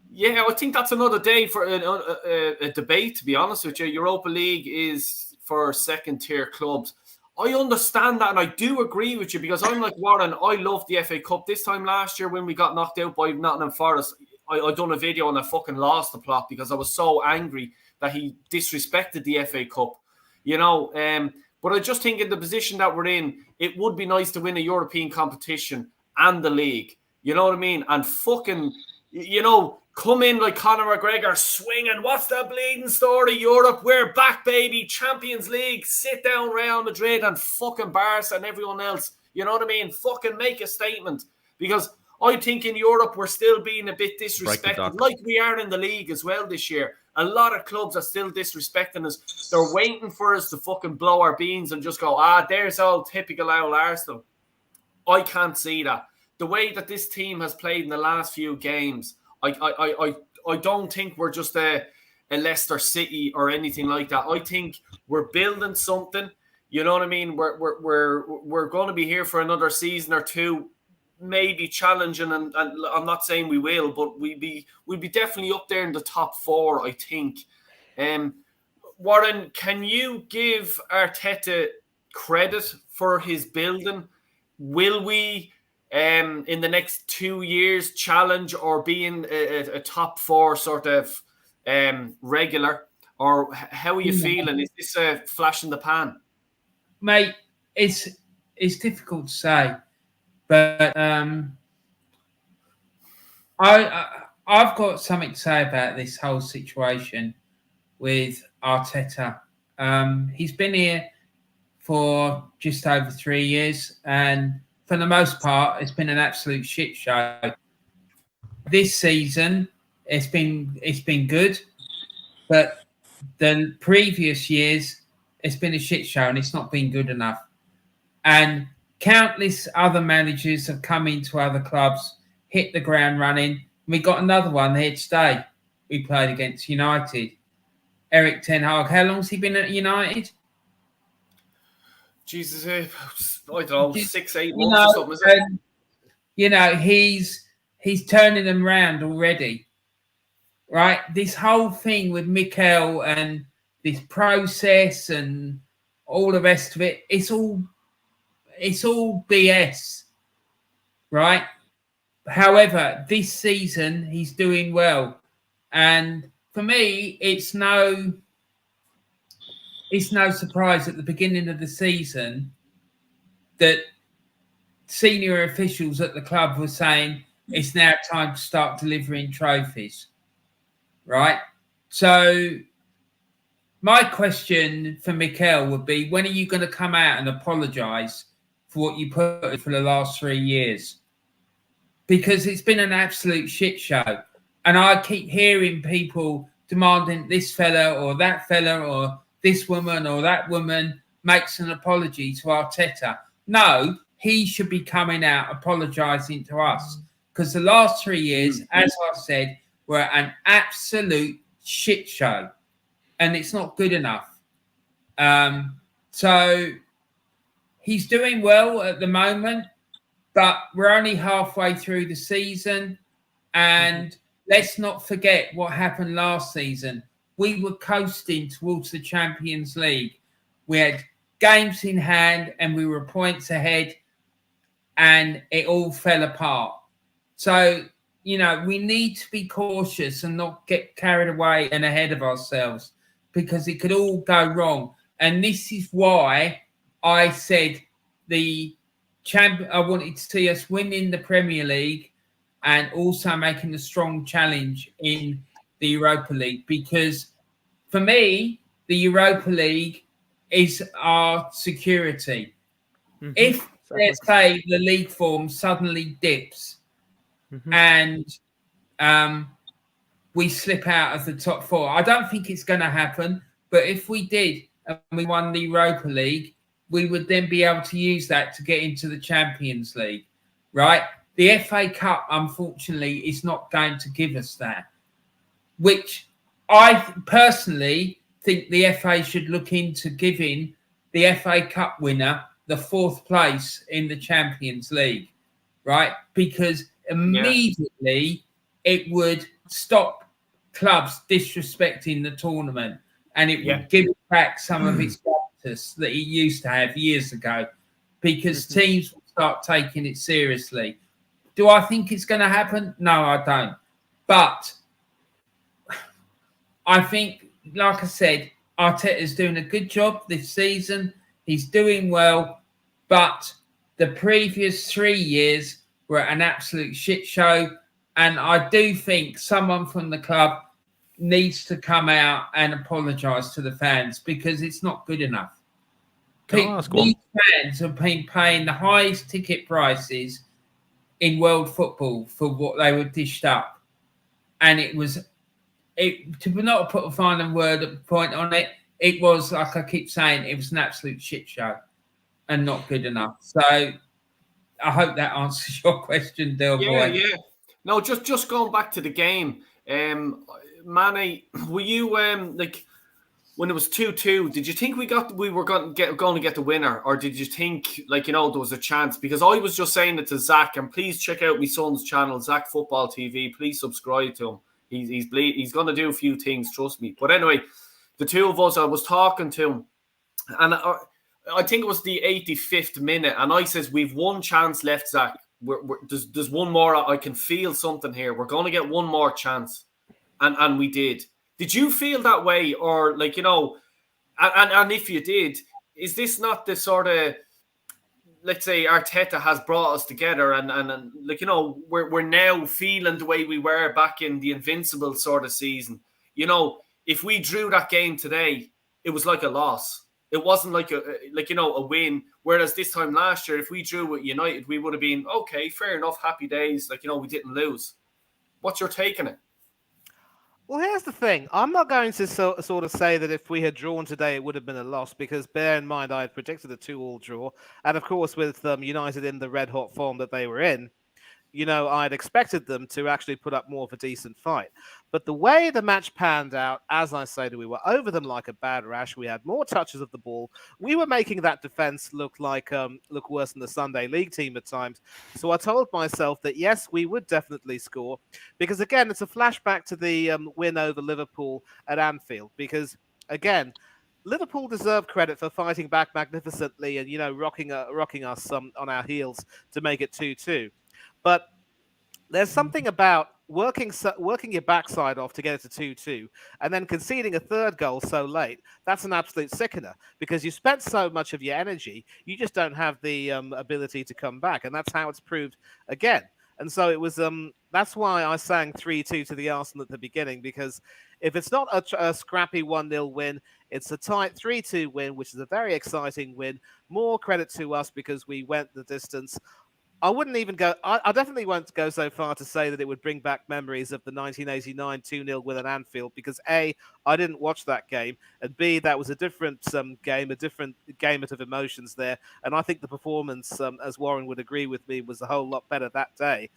Yeah, I think that's another day for a debate, to be honest with you. Europa League is for second-tier clubs. I understand that, and I do agree with you because I'm like Warren. I love the FA Cup. This time last year when we got knocked out by Nottingham Forest, I done a video and I fucking lost the plot because I was so angry that he disrespected the FA Cup, you know. But I just think in the position that we're in, it would be nice to win a European competition and the league. You know what I mean? And fucking, you know, come in like Conor McGregor swinging. What's the bleeding story? Europe, we're back, baby. Champions League. Sit down, Real Madrid and fucking Barca and everyone else. You know what I mean? Fucking make a statement. Because I think in Europe, we're still being a bit disrespected, like we are in the league as well this year. A lot of clubs are still disrespecting us. They're waiting for us to fucking blow our beans and just go, there's all typical old Arsenal. I can't see that. The way that this team has played in the last few games, I don't think we're just a Leicester City or anything like that. I think we're building something. You know what I mean? We're going to be here for another season or two, maybe challenging, and I'm not saying we will, but we'll be definitely up there in the top four, I think. Warren, can you give Arteta credit for his building? Will we in the next 2 years challenge or be in a top four sort of regular? Or how are you feeling? Is this a flash in the pan? Mate, it's difficult to say. But I've got something to say about this whole situation with Arteta. He's been here for just over 3 years, and for the most part, it's been an absolute shit show. This season, it's been good, but the previous years, it's been a shit show, and it's not been good enough. And countless other managers have come into other clubs, hit the ground running. We got another one here today. We played against United. Eric Ten Hag. How long's he been at United? Jesus, I don't know, 6-8 You months know, or something, is it? you know, he's turning them round already, right? This whole thing with Mikel and this process and all the rest of it, it's all BS, right? However, this season he's doing well, and for me, it's no surprise at the beginning of the season that senior officials at the club were saying it's now time to start delivering trophies, right? So my question for Mikel would be, when are you going to come out and apologise for what you put for the last 3 years? Because it's been an absolute shit show. And I keep hearing people demanding this fella or that fella or this woman or that woman makes an apology to Arteta. No, he should be coming out apologising to us. Because the last 3 years, as I said, were an absolute shit show. And it's not good enough. So he's doing well at the moment, but we're only halfway through the season. And let's not forget what happened last season. We were coasting towards the Champions League. We had games in hand and we were points ahead, and it all fell apart. So, you know, we need to be cautious and not get carried away and ahead of ourselves, because it could all go wrong. And this is why I said I wanted to see us winning the Premier League and also making a strong challenge in the Europa League. Because for me, the Europa League is our security. If, let's say, the league form suddenly dips and we slip out of the top four, I don't think it's going to happen. But if we did and we won the Europa League, we would then be able to use that to get into the Champions League, right? The FA Cup, unfortunately, is not going to give us that, which I personally think the FA should look into giving the FA Cup winner the 4th place in the Champions League, right? Because immediately it would stop clubs disrespecting the tournament, and it would give it back some of its status that it used to have years ago, because teams will start taking it seriously. Do I think it's going to happen? No, I don't. But I think, like I said, Arteta's doing a good job this season. He's doing well. But the previous 3 years were an absolute shit show. And I do think someone from the club needs to come out and apologise to the fans, because it's not good enough. These fans have been paying the highest ticket prices in world football for what they were dished up, and to not put a final point on it, it was, like I keep saying, it was an absolute shit show and not good enough. So I hope that answers your question, Del Boy. Yeah. No, just going back to the game, Manny, were you like, when it was 2-2, did you think we were going to get the winner, or did you think, like, you know, there was a chance? Because I was just saying it to Zach, and please check out my son's channel, Zach Football TV. Please subscribe to him. He's going to do a few things, trust me. But anyway, the two of us, I was talking to him, and I think it was the 85th minute, and I says, we've one chance left, Zach. There's one more. I can feel something here. We're going to get one more chance, and we did. Did you feel that way, or, like, you know, and if you did, is this not the sort of, let's say, Arteta has brought us together, and like, you know, we're now feeling the way we were back in the Invincible sort of season? You know, if we drew that game today, it was like a loss. It wasn't like a win. Whereas this time last year, if we drew with United, we would have been, okay, fair enough, happy days. Like, you know, we didn't lose. What's your take on it? Well, here's the thing. I'm not going to sort of say that if we had drawn today, it would have been a loss, because bear in mind, I had predicted a 2-2 draw. And of course, with United in the red-hot form that they were in, I'd expected them to actually put up more of a decent fight. But the way the match panned out, as I said, we were over them like a bad rash. We had more touches of the ball. We were making that defense look worse than the Sunday League team at times. So I told myself that, yes, we would definitely score. Because, again, it's a flashback to the win over Liverpool at Anfield. Because, again, Liverpool deserve credit for fighting back magnificently and, rocking us on our heels to make it 2-2. But there's something about working your backside off to get it to 2-2 and then conceding a third goal so late. That's an absolute sickener because you spent so much of your energy, you just don't have the ability to come back. And that's how it's proved again. And so it was. That's why I sang 3-2 to the Arsenal at the beginning, because if it's not a scrappy 1-0 win, it's a tight 3-2 win, which is a very exciting win. More credit to us because we went the distance. I wouldn't even go. I definitely won't go so far to say that it would bring back memories of the 1989 2-0 win at Anfield, because A, I didn't watch that game, and B, that was a different game, a different gamut of emotions there. And I think the performance, as Warren would agree with me, was a whole lot better that day.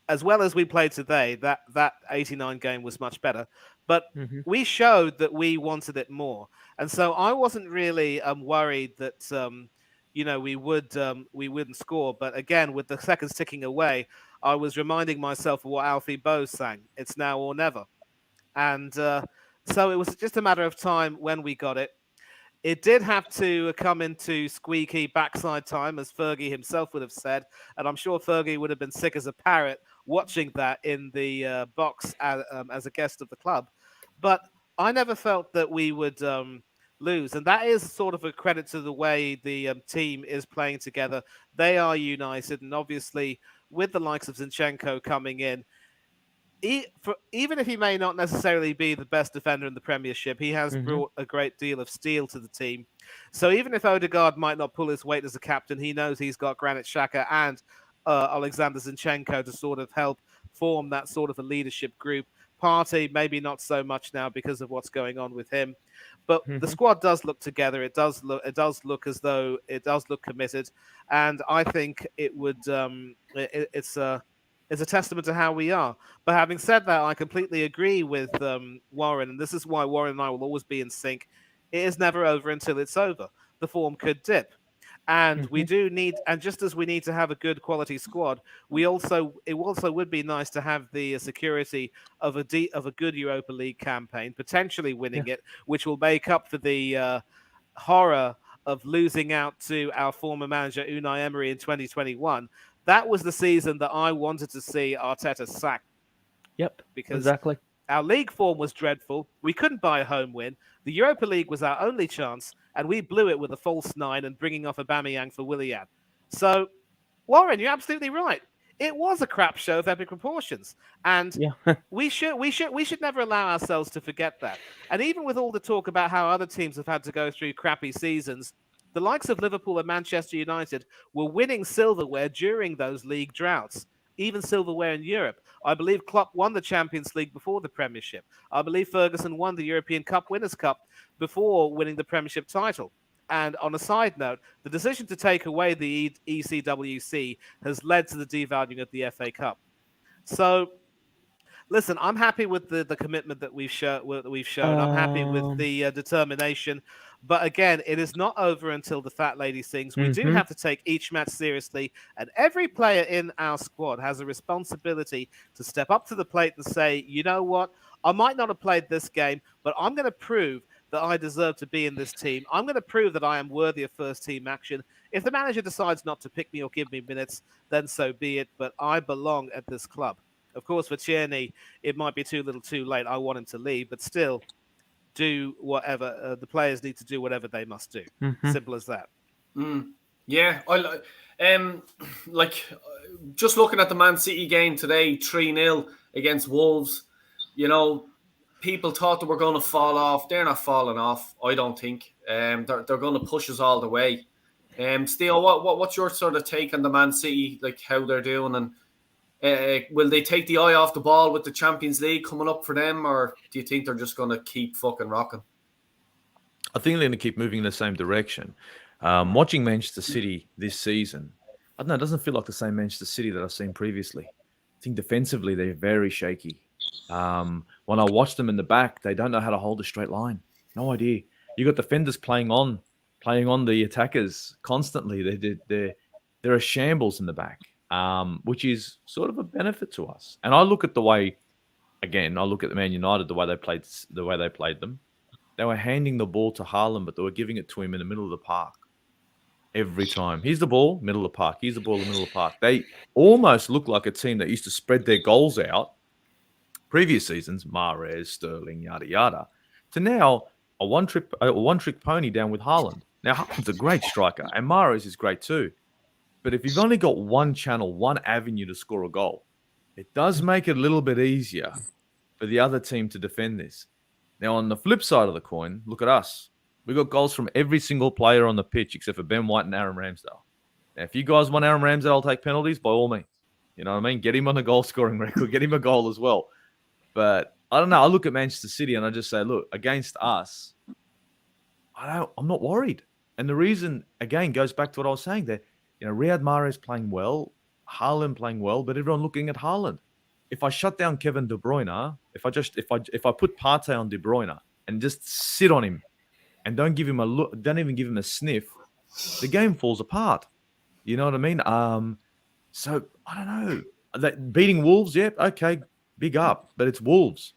As well as we played today, that 89 game was much better. But we showed that we wanted it more, and so I wasn't really worried that. We wouldn't score. But again, with the seconds ticking away, I was reminding myself of what Alfie Bowe sang, "It's now or never." And so it was just a matter of time when we got it. It did have to come into squeaky backside time, as Fergie himself would have said. And I'm sure Fergie would have been sick as a parrot watching that in the box as a guest of the club. But I never felt that we would... lose, and that is sort of a credit to the way the team is playing together. They are united, and obviously with the likes of Zinchenko coming in, even if he may not necessarily be the best defender in the Premiership, he has brought a great deal of steel to the team. So even if Odegaard might not pull his weight as a captain, he knows he's got Granit Xhaka and Alexander Zinchenko to sort of help form that sort of a leadership group. Partey, maybe not so much now because of what's going on with him, but the squad does look together. It does look as though it does look committed, and I think it would. It's a testament to how we are. But having said that, I completely agree with Warren, and this is why Warren and I will always be in sync. It is never over until it's over. The form could dip. And we do need, and just as we need to have a good quality squad, it also would be nice to have the security of a good Europa League campaign, potentially winning it, which will make up for the horror of losing out to our former manager Unai Emery in 2021. That was the season that I wanted to see Arteta sacked. Yep, because exactly. Our league form was dreadful. We couldn't buy a home win. The Europa League was our only chance, and we blew it with a false 9 and bringing off Aubameyang for Willian. So, Warren, you're absolutely right. It was a crap show of epic proportions, and we should never allow ourselves to forget that. And even with all the talk about how other teams have had to go through crappy seasons, the likes of Liverpool and Manchester United were winning silverware during those league droughts. Even silverware in Europe. I believe Klopp won the Champions League before the Premiership. I believe Ferguson won the European Cup Winners' Cup before winning the Premiership title. And on a side note, the decision to take away the ECWC has led to the devaluing of the FA Cup. So, listen, I'm happy with the commitment that we've shown. I'm happy with the determination. But again, it is not over until the fat lady sings. We do have to take each match seriously. And every player in our squad has a responsibility to step up to the plate and say, you know what? I might not have played this game, but I'm going to prove that I deserve to be in this team. I'm going to prove that I am worthy of first team action. If the manager decides not to pick me or give me minutes, then so be it. But I belong at this club. Of course, for Tierney, it might be too little too late. I want him to leave, but still do whatever. The players need to do whatever they must do. Simple as that. Yeah. Just looking at the Man City game today, 3-0 against Wolves, people thought they were going to fall off. They're not falling off, I don't think. They're going to push us all the way. Steele, what's your sort of take on the Man City, like how they're doing, and will they take the eye off the ball with the Champions League coming up for them, or do you think they're just going to keep fucking rocking? I think they're going to keep moving in the same direction. Watching Manchester City this season, I don't know, it doesn't feel like the same Manchester City that I've seen previously. I think defensively they're very shaky. When I watch them in the back, they don't know how to hold a straight line. No idea. You got defenders playing on the attackers constantly. They're a shambles in the back, which is sort of a benefit to us. And I look at the way, again, I look at the Man United, the way they played them. They were handing the ball to Haaland, but they were giving it to him in the middle of the park every time. Here's the ball, middle of the park. Here's the ball, in the middle of the park. They almost look like a team that used to spread their goals out previous seasons, Mahrez, Sterling, yada yada, to now a one-trick pony down with Haaland. Now Haaland's a great striker, and Mahrez is great too. But if you've only got one channel, one avenue to score a goal, it does make it a little bit easier for the other team to defend this. Now, on the flip side of the coin, look at us. We got goals from every single player on the pitch except for Ben White and Aaron Ramsdale. Now, if you guys want Aaron Ramsdale to take penalties, by all means. You know what I mean? Get him on the goal-scoring record. Get him a goal as well. But I don't know. I look at Manchester City and I just say, look, against us, I'm not worried. And the reason, again, goes back to what I was saying there. You know, Riyad Mahrez playing well, Haaland playing well, but everyone looking at Haaland. If I shut down Kevin De Bruyne, if I put Partey on De Bruyne and just sit on him and don't give him a look, don't even give him a sniff, the game falls apart. You know what I mean? So I don't know. Beating Wolves, yeah, okay, big up, but it's Wolves.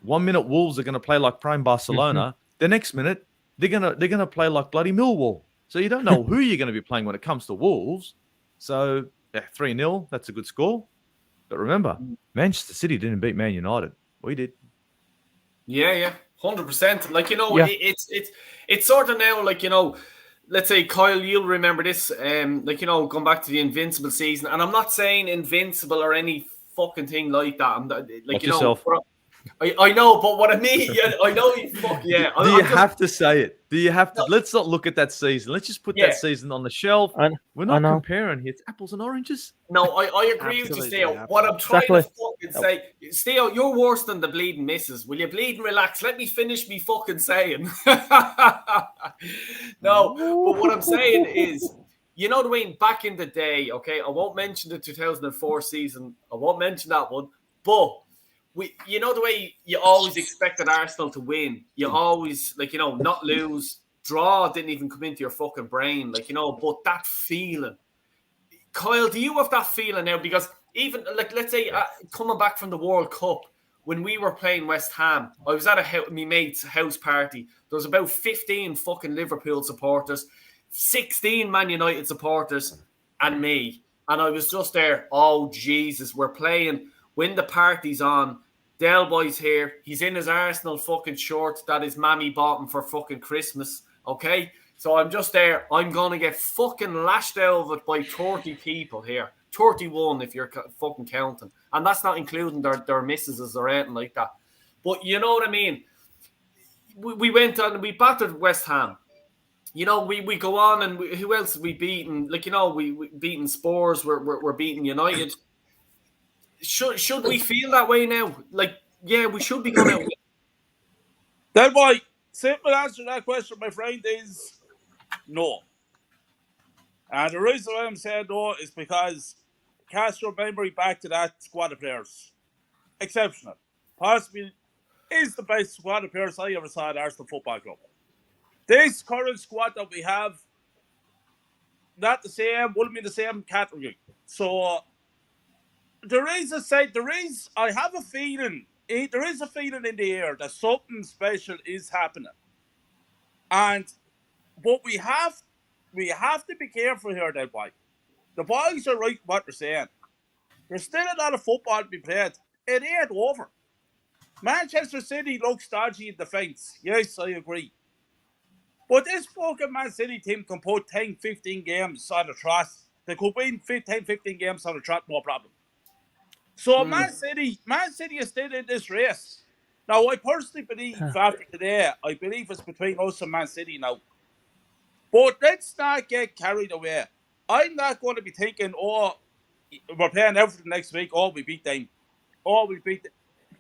1 minute Wolves are going to play like prime Barcelona. The next minute they're gonna play like bloody Millwall. So you don't know who you're going to be playing when it comes to Wolves. So 3-0, that's a good score. But remember, Manchester City didn't beat Man United. We did. Yeah, 100%. Like, you know, it's sort of now, like, you know, let's say, Kyle, you'll remember this, like, you know, going back to the Invincible season. And I'm not saying Invincible or any fucking thing like that. I'm not, like, Watch you know, yourself. I know, but what I mean, I know you fuck, yeah. Do you have to say it? Do you have to? Let's not look at that season. Let's just put that season on the shelf. We're not comparing here. It's apples and oranges. No, I agree with you, Steo. What I'm trying to fucking say, Steo, you're worse than the bleeding misses. Will you bleed and relax? Let me finish me fucking saying. No, but what I'm saying is, you know, Dwayne, back in the day, okay, I won't mention the 2004 season. I won't mention that one, but you know the way you always expected Arsenal to win. You always, like, you know, not lose. Draw didn't even come into your fucking brain, like, you know, but that feeling. Kyle, do you have that feeling now? Because even, like, let's say, coming back from the World Cup, when we were playing West Ham, I was at my mate's house party. There was about 15 fucking Liverpool supporters, 16 Man United supporters, and me. And I was just there, oh, Jesus, we're playing. When the party's on, Del Boy's here. He's in his Arsenal fucking shorts that his mammy bought him for fucking Christmas. Okay? So I'm just there. I'm going to get fucking lashed out of it by 30 people here. 31 if you're fucking counting. And that's not including their missuses or anything like that. But you know what I mean? We went on and we battered West Ham. You know, we go on and who else have we beaten? Like, you know, we beaten Spurs. We're beating United. Should we feel that way now? Like, yeah, we should be going out. Then my simple answer to that question, my friend, is no. And the reason why I'm saying no is because cast your memory back to that squad of players. Exceptional. Possibly is the best squad of players I ever saw at Arsenal Football Club. This current squad that we have, not the same, wouldn't be the same category. So I have a feeling, there is a feeling in the air that something special is happening. But we have to be careful here, that boy. The boys are right what they're saying. There's still a lot of football to be played. It ain't over. Manchester City looks dodgy in defence. Yes, I agree. But this fucking Man City team can put 10, 15 games on the trot. They could win 10, 15 games on the trot, no problem. So Man City is still in this race. Now, I personally believe after today, I believe it's between us and Man City now. But let's not get carried away. I'm not going to be thinking, oh, we're playing everything next week. Oh, we beat them. Oh, we beat them.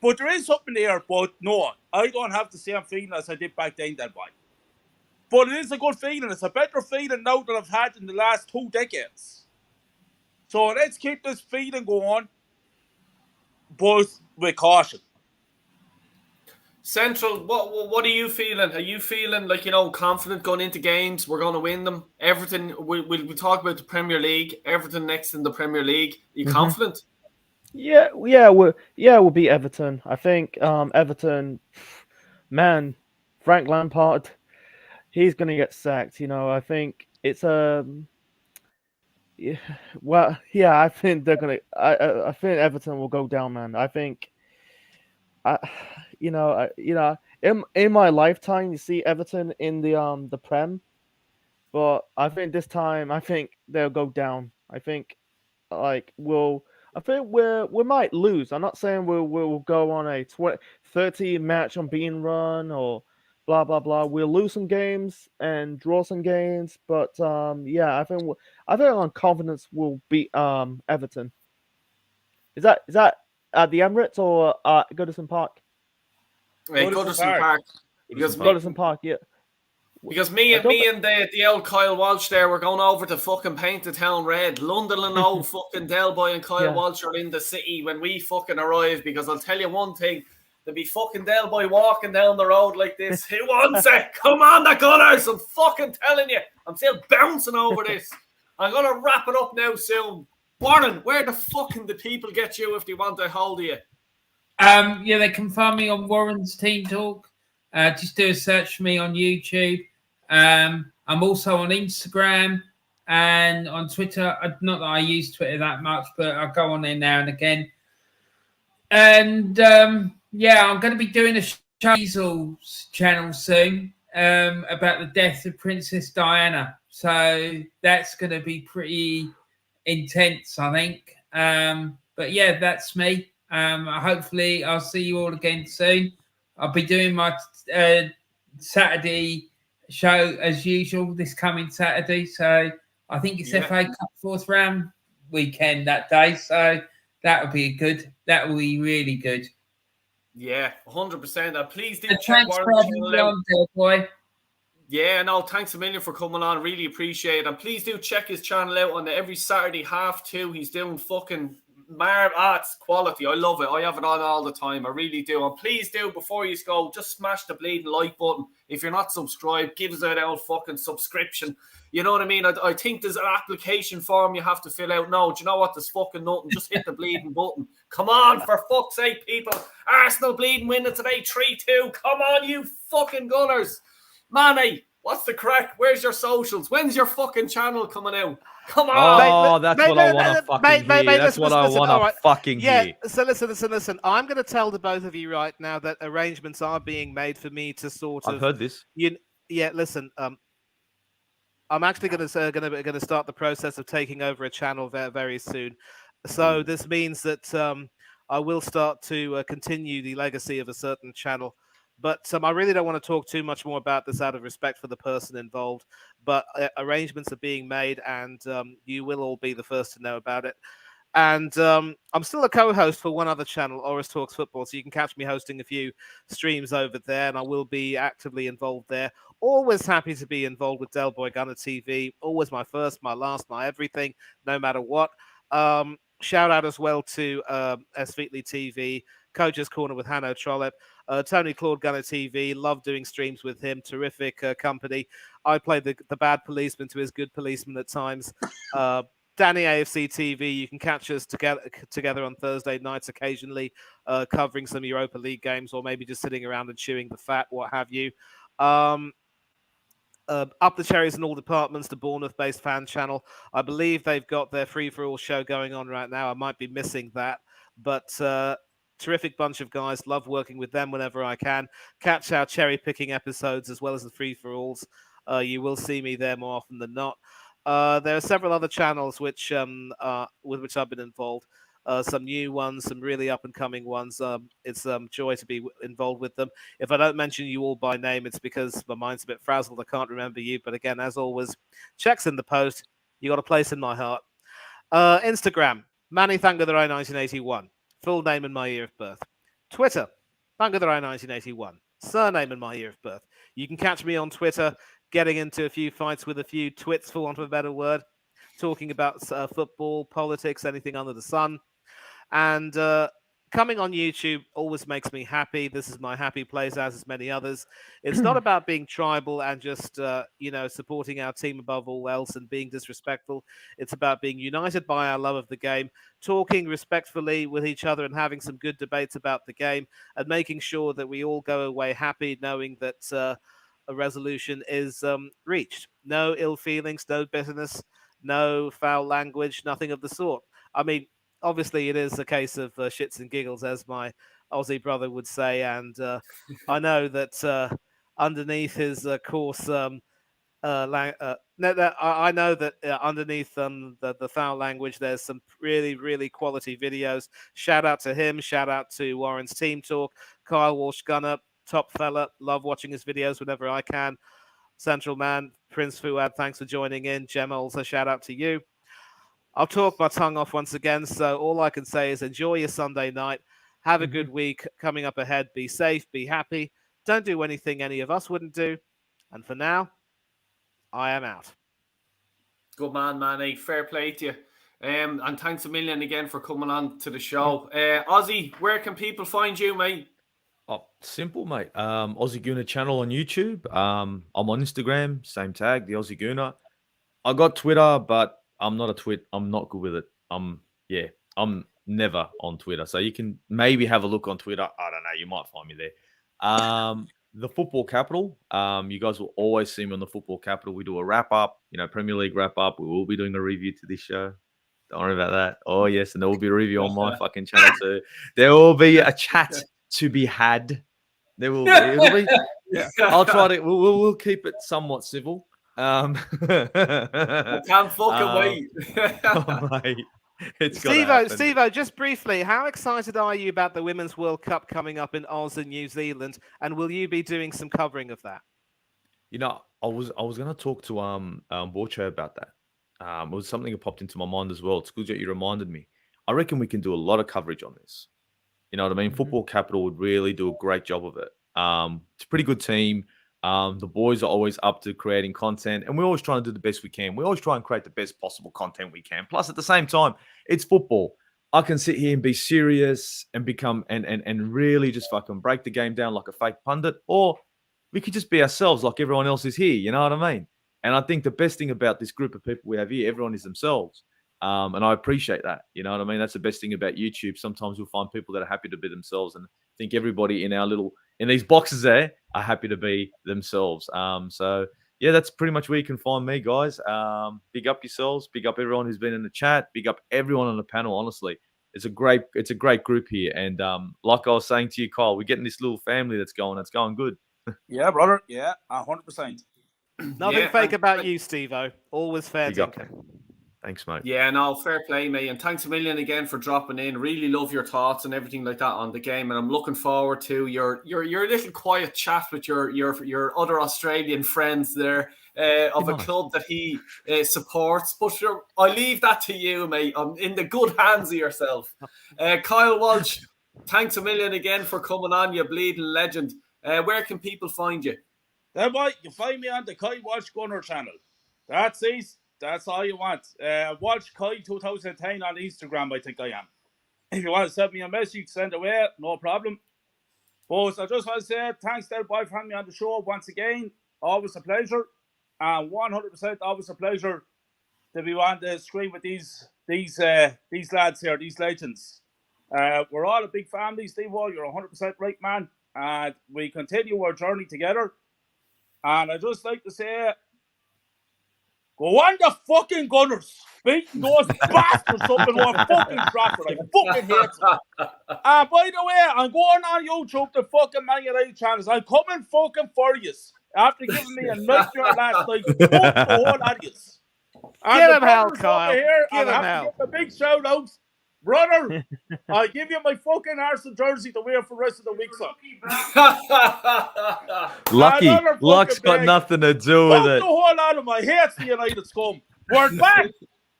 But there is something there. But no, I don't have the same feeling as I did back then, that boy. But it is a good feeling. It's a better feeling now than I've had in the last 2 decades. So let's keep this feeling going, but with caution. Central, what are you feeling? Are you feeling like, confident going into games? We're going to win them. Everything. We talk about the Premier League. Everything next in the Premier League. Are you confident? We'll beat Everton. I think Everton, man, Frank Lampard, he's gonna get sacked. I think it's I think they're gonna. I think Everton will go down, man. I think, in my lifetime, you see Everton in the Prem, but I think this time, I think they'll go down. I think, we might lose. I'm not saying we'll go on a 30 match unbeaten run or blah blah blah. We'll lose some games and draw some games, but I think on confidence we'll beat Everton. Is that at the Emirates or Goodison Park? Goodison Park. Goodison Park, yeah. Because me and the old Kyle Walsh there, we're going over to fucking paint the town red. London and old fucking Del Boy and Kyle Walsh are in the city when we fucking arrive. Because I'll tell you one thing, there'll be fucking Del Boy walking down the road like this. Who wants it? Come on, the Gunners! I'm fucking telling you, I'm still bouncing over this. I'm gonna wrap it up now soon. Warren, where the fucking do people get you if they want a hold of you? They can find me on Warren's Team Talk. Just do a search for me on YouTube. I'm also on Instagram and on Twitter. Not that I use Twitter that much, but I go on there now and again. And I'm going to be doing a Hazel's channel soon about the death of Princess Diana. So that's going to be pretty intense, I think. But yeah, that's me. Hopefully, I'll see you all again soon. I'll be doing my Saturday show as usual this coming Saturday. So I think it's FA Cup 4th round weekend that day. So that will be good. That will be really good. Yeah, 100%. Please do and check Warren's channel out. Boy. Yeah, no, thanks a million for coming on. Really appreciate it. And please do check his channel out on every Saturday 2:30. He's doing fucking it's quality. I love it. I have it on all the time. I really do. And please do, before you go, just smash the bleeding like button. If you're not subscribed, give us an old fucking subscription. You know what I mean? I think there's an application form you have to fill out. No, do you know what? There's fucking nothing. Just hit the bleeding button. Come on, for fuck's sake, people. Arsenal bleeding winning today, 3-2. Come on, you fucking Gunners. Manny, what's the crack? Where's your socials? When's your fucking channel coming out? Come on. Oh, that's what I want to fucking hear. That's what I want to fucking hear. So listen. I'm going to tell the both of you right now that arrangements are being made for me to sort of... I've heard this. Listen. I'm actually going to start the process of taking over a channel very, very soon. So this means that I will start to continue the legacy of a certain channel. But I really don't want to talk too much more about this out of respect for the person involved. But arrangements are being made, and you will all be the first to know about it. And I'm still a co-host for one other channel, Oris Talks Football, so you can catch me hosting a few streams over there, and I will be actively involved there. Always happy to be involved with Del Boy Gunner TV. Always my first, my last, my everything, no matter what. Shout out as well to S. Wheatley TV, Coach's Corner with Hanno Trollope, Tony Claude Gunner TV. Love doing streams with him. Terrific company. I play the bad policeman to his good policeman at times. Danny AFC TV. You can catch us together on Thursday nights occasionally, covering some Europa League games, or maybe just sitting around and chewing the fat, what have you. Up the Cherries in all departments, the Bournemouth-based fan channel. I believe they've got their free-for-all show going on right now. I might be missing that, but terrific bunch of guys. Love working with them whenever I can. Catch our cherry-picking episodes as well as the free-for-alls. You will see me there more often than not. There are several other channels with which I've been involved. Some new ones, some really up-and-coming ones. It's joy to be involved with them. If I don't mention you all by name, it's because my mind's a bit frazzled. I can't remember you. But again, as always, checks in the post. You got a place in my heart. Instagram, Manny Thangatherai 1981. Full name and my year of birth. Twitter, Thangatherai 1981. Surname and my year of birth. You can catch me on Twitter, getting into a few fights with a few twits, for want of a better word. talking about football, politics, anything under the sun. And coming on YouTube always makes me happy. This is my happy place, as is many others. It's not about being tribal and just, supporting our team above all else and being disrespectful. It's about being united by our love of the game, talking respectfully with each other and having some good debates about the game, and making sure that we all go away happy, knowing that a resolution is reached. No ill feelings, no bitterness, no foul language, nothing of the sort. I mean, obviously, it is a case of shits and giggles, as my Aussie brother would say, and I know that underneath his coarse, I know that underneath the foul language, there's some really, really quality videos. Shout out to him. Shout out to Warren's Team Talk. Kyle Walsh Gunner, top fella. Love watching his videos whenever I can. Central Man, Prince Fuad, thanks for joining in. Gemma, also shout out to you. I'll talk my tongue off once again, so all I can say is enjoy your Sunday night. Have a good week coming up ahead. Be safe, be happy. Don't do anything any of us wouldn't do. And for now, I am out. Good man, Manny. Fair play to you. And thanks a million again for coming on to the show. Ozzy, where can people find you, mate? Oh, simple, mate. Aussie Gooner channel on YouTube. I'm on Instagram, same tag, the Aussie Gooner. I got Twitter, but I'm not I'm not good with it. I'm never on Twitter. So you can maybe have a look on Twitter. I don't know. You might find me there. The Football Capital. You guys will always see me on the Football Capital. We do a wrap up, Premier League wrap up. We will be doing a review to this show. Don't worry about that. Oh, yes. And there will be a review on my fucking channel too. There will be a chat to be had. There will be. It'll be I'll try to, we'll keep it somewhat civil. I can't fucking wait. Oh, mate. Steve-O, just briefly, how excited are you about the Women's World Cup coming up in Oz and New Zealand? And will you be doing some covering of that? I was going to talk to Borcho about that. It was something that popped into my mind as well. It's good that you reminded me. I reckon we can do a lot of coverage on this. You know what I mean? Football Capital would really do a great job of it. It's a pretty good team. The boys are always up to creating content, and we always try and do the best we can. We always try and create the best possible content we can. Plus, at the same time, it's football. I can sit here and be serious and become and really just fucking break the game down like a fake pundit, or we could just be ourselves like everyone else is here. You know what I mean? And I think the best thing about this group of people we have here, everyone is themselves. And I appreciate that. You know what I mean? That's the best thing about YouTube. Sometimes you'll find people that are happy to be themselves, and I think everybody in these boxes there are happy to be themselves. So yeah, that's pretty much where you can find me, guys. Big up yourselves. Big up everyone who's been in the chat. Big up everyone on the panel. Honestly, it's a great group here. And like I was saying to you, Kyle, we're getting this little family that's going good. Yeah, brother. Yeah, 100%. Nothing fake about you, Steve-O. Always fair thinking. Thanks, mate. Yeah, no, fair play, mate. And thanks a million again for dropping in. Really love your thoughts and everything like that on the game. And I'm looking forward to your little quiet chat with your other Australian friends there of a club that he supports. But sure, I leave that to you, mate. I'm in the good hands of yourself. Kyle Walsh, thanks a million again for coming on, you bleeding legend. Where can people find you? Then what? You find me on the Kyle Walsh Gunner channel. That's it. That's all you want. Watch Kai 2010 on Instagram, I think I am. If you want to send me a message, send away, no problem. But I just want to say thanks to everybody for having me on the show once again. Always a pleasure. And 100% always a pleasure to be on the screen with these lads here, these legends. We're all a big family, Steve-O. You're 100% right, man. And we continue our journey together. And I just like to say, go on the fucking Gunners, beating those bastards up in our fucking Trafford. I fucking hate them. And by the way, I'm going on YouTube to fucking Man United channels. I'm coming fucking for you. After giving me a nightmare last night, fuck the whole lot of you. Give him hell, Kyle. Give him hell. Give a big shout out. Brother, I'll give you my fucking Arsenal jersey to wear for the rest of the week, son. Luck's got nothing to do with it. The whole lot of my hates the United scum. We're back.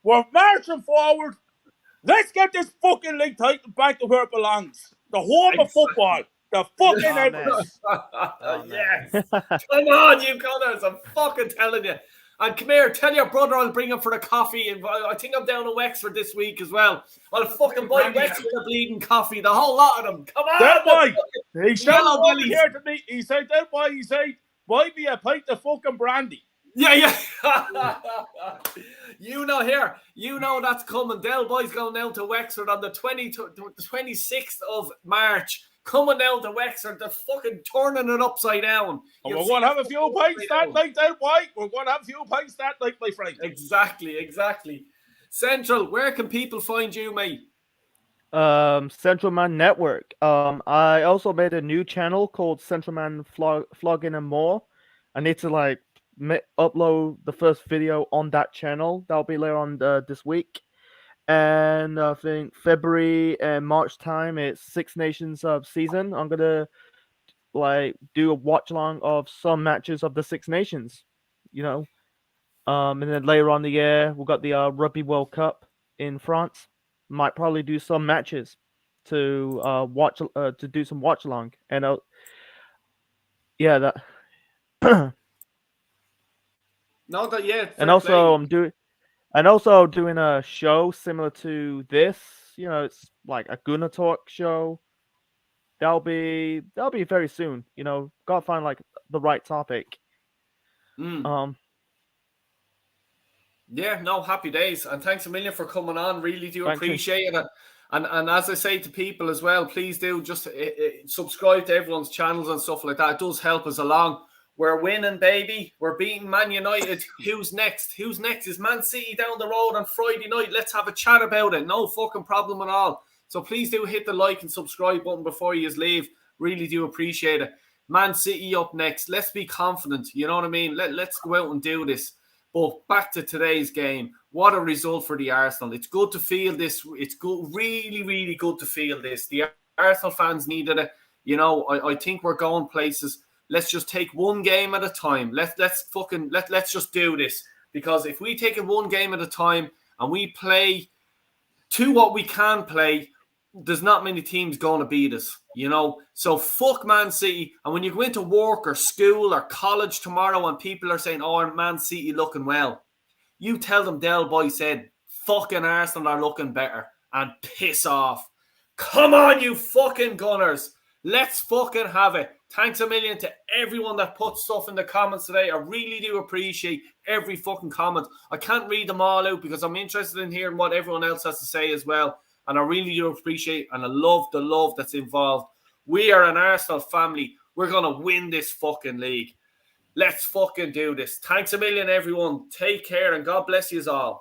We're marching forward. Let's get this fucking league title back to where it belongs. The home of football. The fucking Emirates. Yes. Come on, you Gunners. I'm fucking telling you. And come here, tell your brother I'll bring him for a coffee. And I think I'm down in Wexford this week as well. I'll fucking buy Wexford a bleeding coffee, the whole lot of them. Come on. That boy, he said Yellow over bellies. here to me. He said, "That boy," he said, "Buy me a pint of fucking brandy." Yeah. You know that's coming. Del Boy's going down to Wexford on the 26th of March. Coming down to Wexford, they're fucking turning it upside down. And we're going to have a few pints that night, that boy. We're going to have a few pints that night, my friend. Exactly. Central, where can people find you, mate? Central Man Network. I also made a new channel called Central Man Flogging and More. I need to like upload the first video on that channel. That'll be later on this week. And I think February and March time, it's Six Nations season. I'm gonna like do a watch along of some matches of the Six Nations, and then later on the year we've got the Rugby World Cup in France. Might probably do some matches to do some watch along, and that. And also I'm also doing a show similar to this. It's like a Gunner Talk show. That'll be very soon. Gotta find like the right topic. Happy days, and thanks a million for coming on. Really do appreciate it. And as I say to people as well, please do just subscribe to everyone's channels and stuff like that. It does help us along. We're winning, baby. We're beating Man United. Who's next? Is Man City down the road on Friday night? Let's have a chat about it. No fucking problem at all. So please do hit the like and subscribe button before you leave. Really do appreciate it. Man City up next. Let's be confident. You know what I mean? Let's go out and do this. But back to today's game. What a result for the Arsenal. It's good to feel this. It's good, really, really good to feel this. The Arsenal fans needed it. I think we're going places. Let's just take one game at a time. Let's just do this. Because if we take it one game at a time and we play to what we can play, there's not many teams going to beat us, So fuck Man City. And when you go into work or school or college tomorrow and people are saying, "Oh, Man City looking well," you tell them Del Boy said, "Fucking Arsenal are looking better," and piss off. Come on, you fucking Gunners. Let's fucking have it. Thanks a million to everyone that put stuff in the comments today. I really do appreciate every fucking comment. I can't read them all out because I'm interested in hearing what everyone else has to say as well. And I really do appreciate and I love the love that's involved. We are an Arsenal family. We're going to win this fucking league. Let's fucking do this. Thanks a million, everyone. Take care and God bless you all.